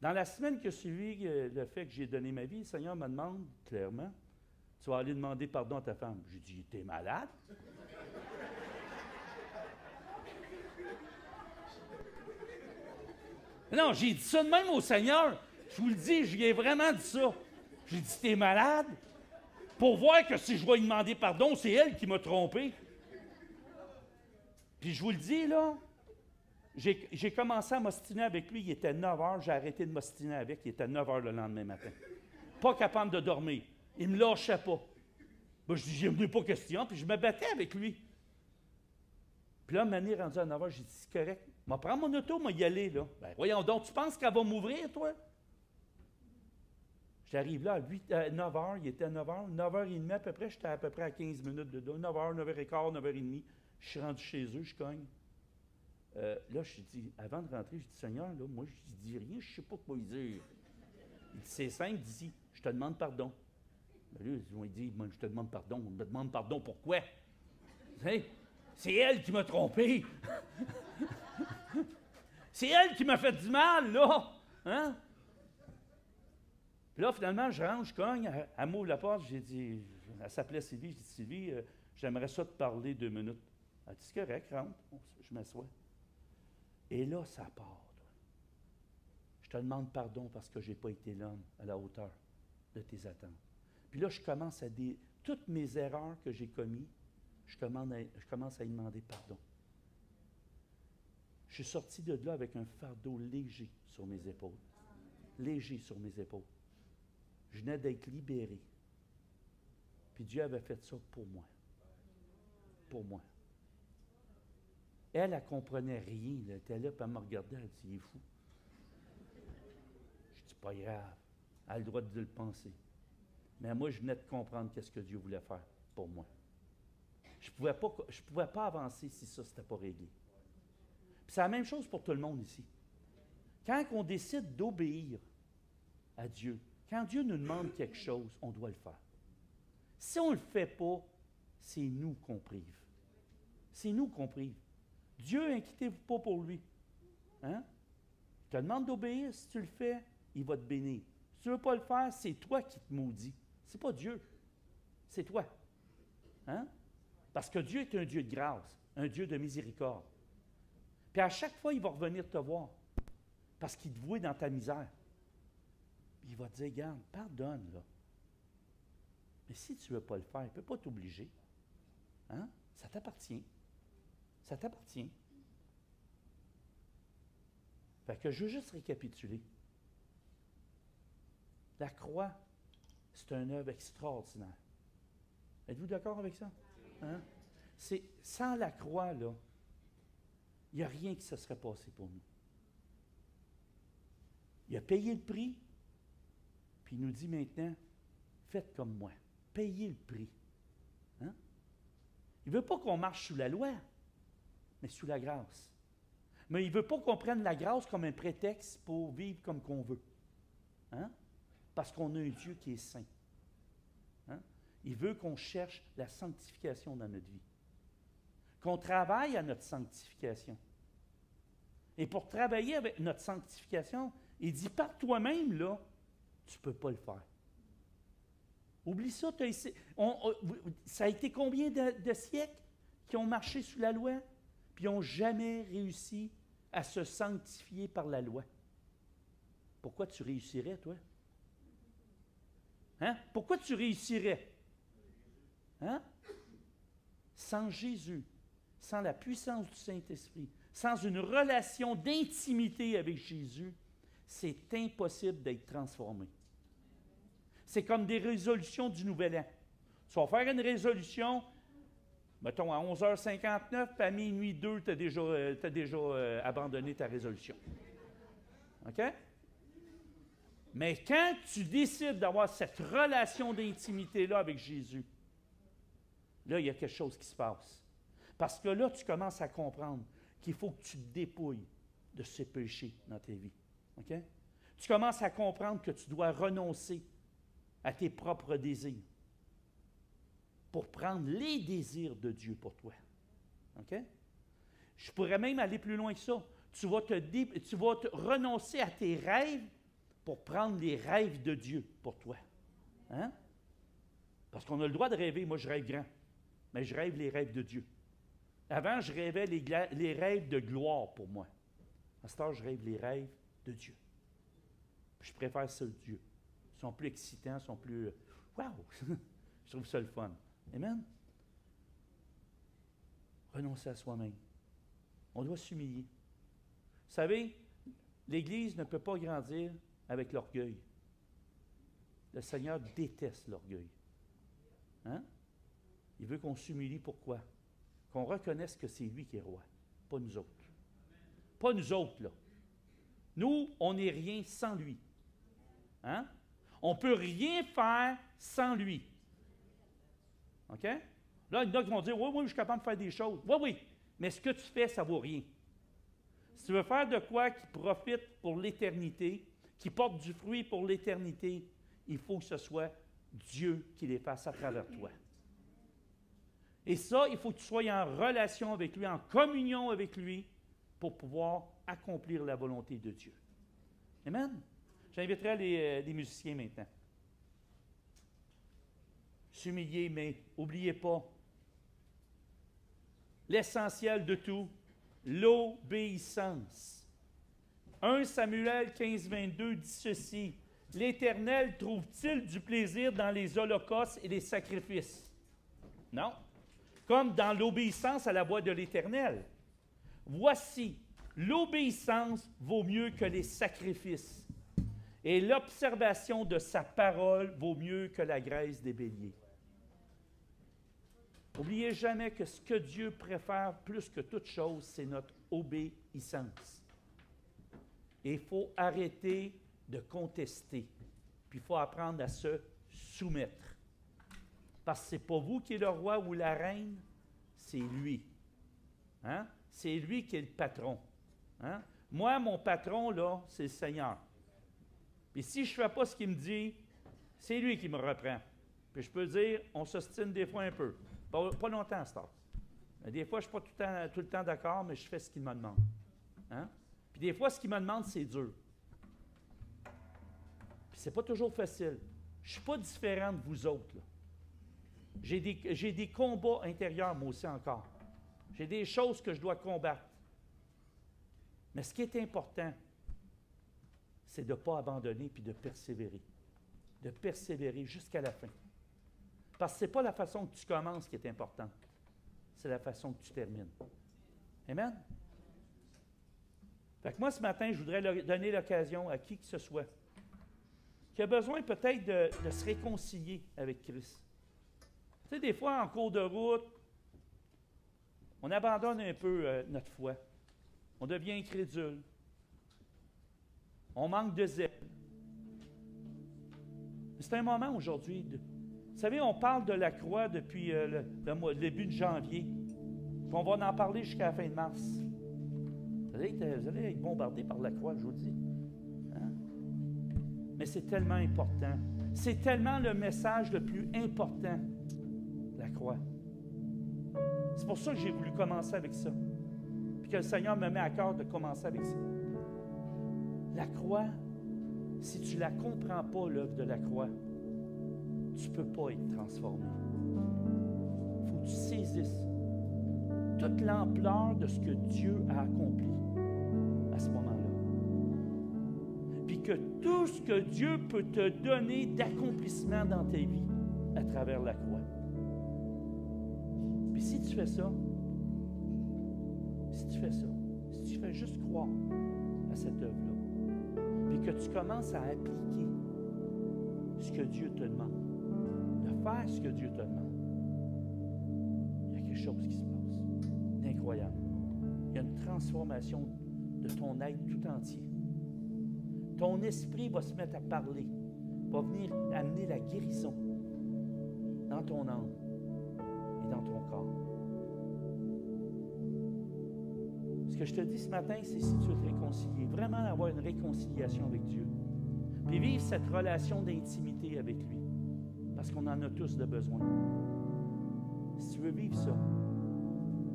Dans la semaine qui a suivi le fait que j'ai donné ma vie, le Seigneur me demande clairement, « Tu vas aller demander pardon à ta femme. » J'ai dit, « T'es malade? » Non, j'ai dit ça de même au Seigneur. Je vous le dis, j'y ai vraiment dit ça. J'ai dit, t'es malade? Pour voir que si je vais lui demander pardon, c'est elle qui m'a trompé. Puis je vous le dis, là, j'ai commencé à m'ostiner avec lui, il était 9 heures, j'ai arrêté de m'ostiner avec, il était 9 heures le lendemain matin. Pas capable de dormir. Il me lâchait pas. Ben, je dis, je n'ai pas question, puis je me battais avec lui. Puis là, une année rendue à 9 heures, j'ai dit, c'est correct. Je vais prendre mon auto, je vais y aller, là. Ben, voyons donc, tu penses qu'elle va m'ouvrir, toi? J'arrive là à 9 heures, il était à 9 heures, 9h30 à peu près, j'étais à peu près à 15 minutes de là. 9 heures, 9h15, 9h30, je suis rendu chez eux, je cogne. Là, je dis, avant de rentrer, je dis, Seigneur, là, moi, je dis rien, je ne sais pas quoi lui dire. Il dit, c'est simple, il dit, je te demande pardon. Ben là, il dit, je te demande pardon. On me demande pardon pourquoi? C'est elle qui m'a trompé. C'est elle qui m'a fait du mal, là. Hein? Puis là, finalement, je rentre, je cogne, elle m'ouvre la porte, j'ai dit, elle s'appelait Sylvie, j'ai dit, Sylvie, j'aimerais ça te parler 2 minutes. Elle dit, c'est correct, rentre, je m'assois. Et là, ça part. Là. Je te demande pardon parce que je n'ai pas été l'homme à la hauteur de tes attentes. Puis là, je commence à dire, toutes mes erreurs que j'ai commises, je commence à lui demander pardon. Je suis sorti de là avec un fardeau léger sur mes épaules. Léger sur mes épaules. Je venais d'être libéré. Puis Dieu avait fait ça pour moi. Pour moi. Elle ne comprenait rien. Elle était là, puis elle me regardait, elle dit, il est fou. Je dis, pas grave. Elle a le droit de le penser. Mais moi, je venais de comprendre qu'est-ce que Dieu voulait faire pour moi. Je ne pouvais pas avancer si ça, n'était pas réglé. Puis c'est la même chose pour tout le monde ici. Quand on décide d'obéir à Dieu, quand Dieu nous demande quelque chose, on doit le faire. Si on ne le fait pas, c'est nous qu'on prive. C'est nous qu'on prive. Dieu, inquiétez-vous pas pour lui. Hein? Je te demande d'obéir, si tu le fais, il va te bénir. Si tu ne veux pas le faire, c'est toi qui te maudis. C'est pas Dieu. C'est toi. Hein? Parce que Dieu est un Dieu de grâce, un Dieu de miséricorde. Puis à chaque fois, il va revenir te voir. Parce qu'il te voit dans ta misère. Puis il va te dire, regarde, pardonne, là. Mais si tu ne veux pas le faire, il ne peut pas t'obliger. Hein? Ça t'appartient. Ça t'appartient. Fait que je veux juste récapituler. La croix, C'est une œuvre extraordinaire. Êtes-vous d'accord avec ça? Hein? Sans la croix, là, il n'y a rien qui se serait passé pour nous. Il a payé le prix, puis il nous dit maintenant, faites comme moi. Payez le prix. Hein? Il ne veut pas qu'on marche sous la loi, mais sous la grâce. Mais il ne veut pas qu'on prenne la grâce comme un prétexte pour vivre comme qu'on veut. Hein? Parce qu'on a un Dieu qui est saint. Hein? Il veut qu'on cherche la sanctification dans notre vie. Qu'on travaille à notre sanctification. Et pour travailler avec notre sanctification, il dit, par toi-même, là, tu ne peux pas le faire. Oublie ça. Ça a été combien de siècles qui ont marché sous la loi, puis n'ont jamais réussi à se sanctifier par la loi? Pourquoi tu réussirais, toi? Hein? Pourquoi tu réussirais? Hein? Sans Jésus, sans la puissance du Saint-Esprit, sans une relation d'intimité avec Jésus, c'est impossible d'être transformé. C'est comme des résolutions du Nouvel An. Tu vas faire une résolution, mettons à 11h59, puis à minuit 2, tu as déjà abandonné ta résolution. OK? Mais quand tu décides d'avoir cette relation d'intimité-là avec Jésus, là, il y a quelque chose qui se passe. Parce que là, tu commences à comprendre qu'il faut que tu te dépouilles de ces péchés dans ta vie. OK? Tu commences à comprendre que tu dois renoncer à tes propres désirs pour prendre les désirs de Dieu pour toi. OK? Je pourrais même aller plus loin que ça. Tu vas renoncer à tes rêves pour prendre les rêves de Dieu pour toi. Hein? Parce qu'on a le droit de rêver. Moi, je rêve grand. Mais je rêve les rêves de Dieu. Avant, je rêvais les rêves de gloire pour moi. À cette heure, je rêve les rêves de Dieu. Puis je préfère ceux de Dieu. Ils sont plus excitants, ils sont plus... Wow! Je trouve ça le fun. Amen? Renoncer à soi-même. On doit s'humilier. Vous savez, l'Église ne peut pas grandir avec l'orgueil. Le Seigneur déteste l'orgueil. Hein? Il veut qu'on s'humilie. Pourquoi? Qu'on reconnaisse que c'est lui qui est roi, pas nous autres. Pas nous autres, là. Nous, on n'est rien sans lui. Hein? On ne peut rien faire sans lui. OK? Là, il y en a qui vont dire, oui, je suis capable de faire des choses. Oui, mais ce que tu fais, ça ne vaut rien. Si tu veux faire de quoi qui profite pour l'éternité, qui porte du fruit pour l'éternité, il faut que ce soit Dieu qui les fasse à travers toi. Et ça, il faut que tu sois en relation avec lui, en communion avec lui, pour pouvoir accomplir la volonté de Dieu. Amen? J'inviterai les musiciens maintenant. S'humilier, mais n'oubliez pas, l'essentiel de tout, l'obéissance. 1 Samuel 15, 22 dit ceci, « L'Éternel trouve-t-il du plaisir dans les holocaustes et les sacrifices? » Non. Comme dans l'obéissance à la voix de l'Éternel. Voici, l'obéissance vaut mieux que les sacrifices, et l'observation de sa parole vaut mieux que la graisse des béliers. N'oubliez jamais que ce que Dieu préfère plus que toute chose, c'est notre obéissance. Et il faut arrêter de contester, puis il faut apprendre à se soumettre. Parce que ce n'est pas vous qui êtes le roi ou la reine, c'est lui. Hein? C'est lui qui est le patron. Hein? Moi, mon patron, là, c'est le Seigneur. Puis si je ne fais pas ce qu'il me dit, c'est lui qui me reprend. Puis je peux dire, on s'ostine des fois un peu. Pas longtemps, ça. Des fois, je ne suis pas tout le temps d'accord, mais je fais ce qu'il me demande. Hein? Puis des fois, ce qu'il me demande, c'est dur. Puis c'est pas toujours facile. Je ne suis pas différent de vous autres, là. J'ai des combats intérieurs, moi aussi, encore. J'ai des choses que je dois combattre. Mais ce qui est important, c'est de ne pas abandonner puis de persévérer. De persévérer jusqu'à la fin. Parce que ce n'est pas la façon que tu commences qui est importante. C'est la façon que tu termines. Amen? Fait que moi, ce matin, je voudrais donner l'occasion à qui que ce soit qui a besoin peut-être de se réconcilier avec Christ. Tu sais, des fois, en cours de route, on abandonne un peu notre foi. On devient incrédule. On manque de zèle. C'est un moment aujourd'hui. Vous savez, on parle de la croix depuis le début de janvier. Puis on va en parler jusqu'à la fin de mars. Vous allez être bombardés par la croix, je vous le dis. Hein? Mais c'est tellement important. C'est tellement le message le plus important, la croix. C'est pour ça que j'ai voulu commencer avec ça. Puis que le Seigneur me met à cœur de commencer avec ça. La croix, si tu ne la comprends pas, l'œuvre de la croix, tu ne peux pas être transformé. Il faut que tu saisisses toute l'ampleur de ce que Dieu a accompli à ce moment-là. Puis que tout ce que Dieu peut te donner d'accomplissement dans ta vie à travers la croix. Puis si tu fais ça, si tu fais juste croire à cette œuvre-là, puis que tu commences à appliquer ce que Dieu te demande, de faire ce que Dieu te demande, il y a quelque chose qui se passe d'incroyable. Il y a une transformation de ton être tout entier. Ton esprit va se mettre à parler, va venir amener la guérison dans ton âme et dans ton corps. Ce que je te dis ce matin, c'est si tu veux te réconcilier, vraiment avoir une réconciliation avec Dieu, puis vivre cette relation d'intimité avec lui, parce qu'on en a tous de besoin. Si tu veux vivre ça,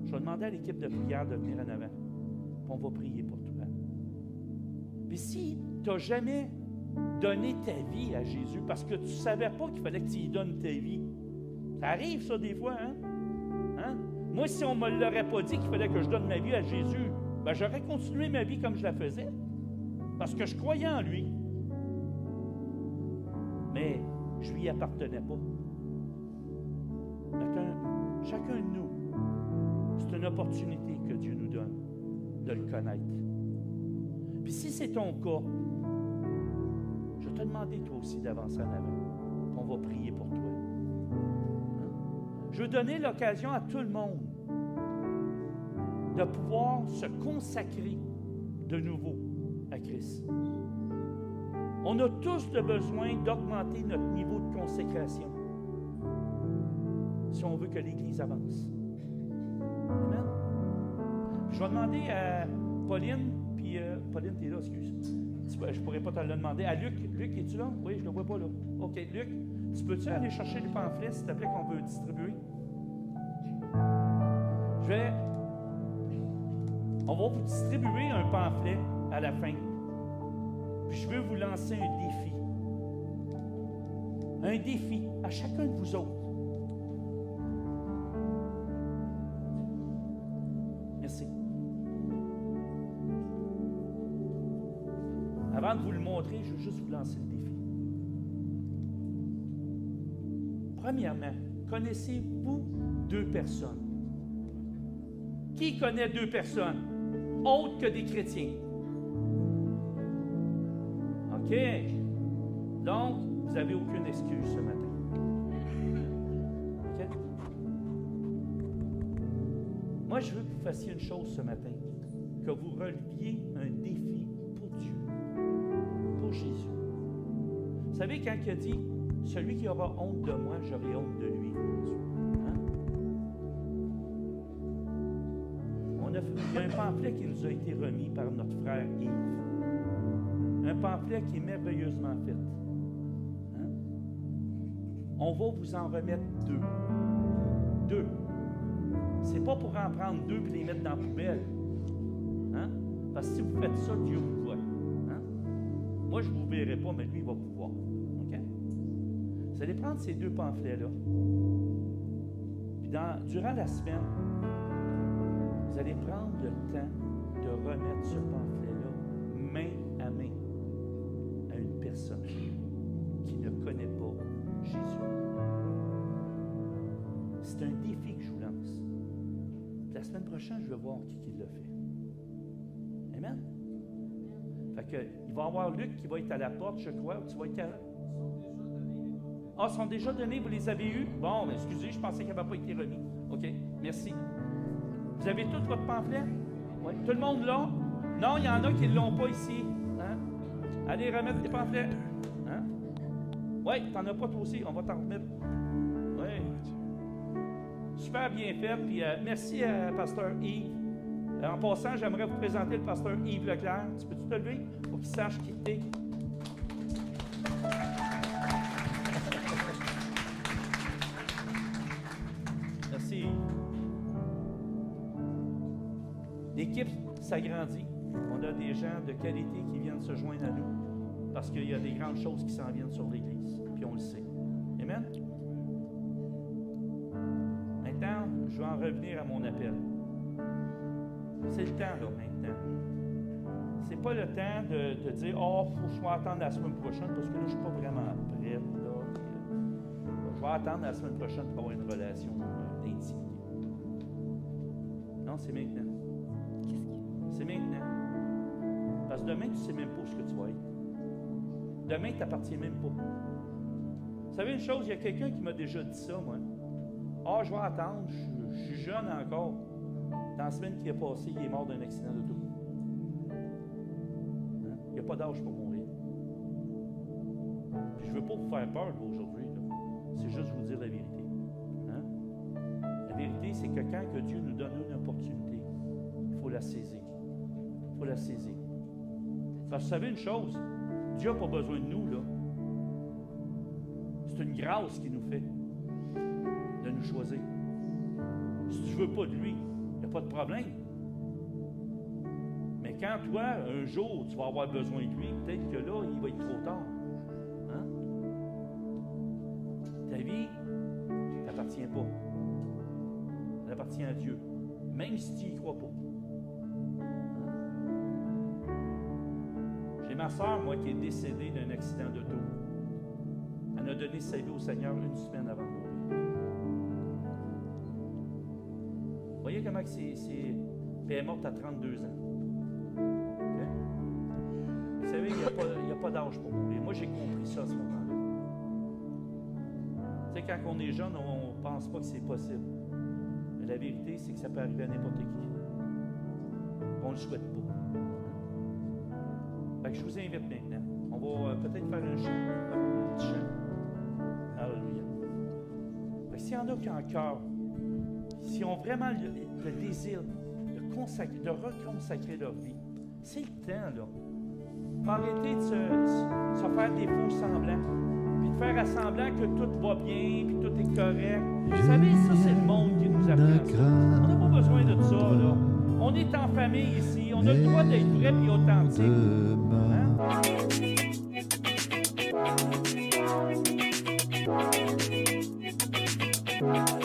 je vais demander à l'équipe de prière de venir en avant, puis on va prier pour toi. Puis si tu n'as jamais donné ta vie à Jésus, parce que tu ne savais pas qu'il fallait que tu lui donnes ta vie, ça arrive ça des fois, hein? Moi, si on ne me l'aurait pas dit qu'il fallait que je donne ma vie à Jésus, ben, j'aurais continué ma vie comme je la faisais, parce que je croyais en lui. Mais je ne lui appartenais pas. Chacun de nous, c'est une opportunité que Dieu nous donne de le connaître. Puis si c'est ton cas, je vais te demander toi aussi d'avancer en avant. On va prier pour toi. Je veux donner l'occasion à tout le monde de pouvoir se consacrer de nouveau à Christ. On a tous le besoin d'augmenter notre niveau de consécration si on veut que l'Église avance. Amen. Je vais demander à Pauline, puis Pauline, tu es là, excuse. Je ne pourrais pas te le demander. À Luc. Luc, es-tu là? Oui, je ne le vois pas là. OK, Luc, tu peux-tu aller chercher le pamphlet, s'il te plaît, qu'on veut distribuer? On va vous distribuer un pamphlet à la fin. Puis je veux vous lancer un défi. Un défi à chacun de vous autres. Merci. Avant de vous le montrer, je veux juste vous lancer le défi. Premièrement, connaissez-vous deux personnes? Qui connaît deux personnes autres que des chrétiens? OK. Donc, vous n'avez aucune excuse ce matin. OK? Moi, je veux que vous fassiez une chose ce matin, que vous releviez un défi pour Dieu, pour Jésus. Vous savez, quand il a dit « Celui qui aura honte de moi, j'aurai honte de lui. » Il y a un pamphlet qui nous a été remis par notre frère Yves. Un pamphlet qui est merveilleusement fait. Hein? On va vous en remettre deux. Deux. C'est pas pour en prendre deux et les mettre dans la poubelle. Hein? Parce que si vous faites ça, Dieu vous voit. Hein? Moi, je ne vous verrai pas, mais lui, il va vous voir. OK? Vous allez prendre ces deux pamphlets-là. Puis durant la semaine, vous allez prendre le temps de remettre ce pamphlet-là main à main à une personne qui ne connaît pas Jésus. C'est un défi que je vous lance. La semaine prochaine, je vais voir qui l'a fait. Amen? Fait que, il va y avoir Luc qui va être à la porte, je crois, ou tu vas être Ah, sont déjà donnés, vous les avez eus? Bon, mais excusez, je pensais qu'ils n'avaient pas été remis. OK, merci. Vous avez tout votre pamphlet? Oui. Tout le monde là? Non, il y en a qui ne l'ont pas ici. Hein? Allez remettre tes pamphlets. Hein? Oui, t'en as pas toi aussi, on va t'en remettre. Oui. Super bien fait, puis merci à Pasteur Yves. En passant, j'aimerais vous présenter le Pasteur Yves Leclerc. Tu peux-tu te lever pour qu'il sache qui t'es? Merci. L'équipe s'agrandit. On a des gens de qualité qui viennent se joindre à nous parce qu'il y a des grandes choses qui s'en viennent sur l'Église, puis on le sait. Amen? Maintenant, je vais en revenir à mon appel. C'est le temps, là, maintenant. C'est pas le temps de te dire « Oh, faut que je vais attendre la semaine prochaine parce que là, je suis pas vraiment prête. » Je vais attendre la semaine prochaine pour avoir une relation d'intimité. Non, c'est maintenant. C'est maintenant. Parce que demain, tu ne sais même pas où ce que tu vas être. Demain, tu t'appartiens même pas. Vous savez une chose, il y a quelqu'un qui m'a déjà dit ça, moi. « Ah, je vais attendre, je suis jeune encore. » Dans la semaine qui est passée, il est mort d'un accident d'auto. Hein? Il n'y a pas d'âge pour mourir. Puis je ne veux pas vous faire peur là, aujourd'hui. Là. C'est juste vous dire la vérité. Hein? La vérité, c'est que quand que Dieu nous donne une opportunité, il faut la saisir. Il faut la saisir. Parce que vous savez une chose, Dieu n'a pas besoin de nous, là. C'est une grâce qu'il nous fait de nous choisir. Si tu ne veux pas de lui, il n'y a pas de problème. Mais quand toi, un jour, tu vas avoir besoin de lui, peut-être que là, il va être trop tard. Hein? Ta vie ne t'appartient pas. Elle appartient à Dieu, même si tu n'y crois pas. Hein? J'ai ma soeur, moi, qui est décédée d'un accident d'auto. Elle a donné sa vie au Seigneur une semaine avant de mourir. Vous voyez comment c'est... Puis elle est morte à 32 ans. Okay? Vous savez, il n'y a pas d'âge pour mourir. Moi, j'ai compris ça à ce moment-là. Tu sais, quand on est jeune, on ne pense pas que c'est possible. Mais la vérité, c'est que ça peut arriver à n'importe qui. On ne le souhaite pas. Fait que je vous invite maintenant. On va peut-être faire un petit chant. Alléluia. Fait que s'il y en a qui ont un cœur, s'ils ont vraiment le désir de reconsacrer leur vie, c'est le temps, là. Faut arrêter de se faire des faux semblants, puis de faire semblant que tout va bien, puis tout est correct. Vous savez, ça, c'est le monde qui nous apprend ça. On n'a pas besoin de ça, là. On est en famille ici. On a le droit d'être vrai et authentique. Hein?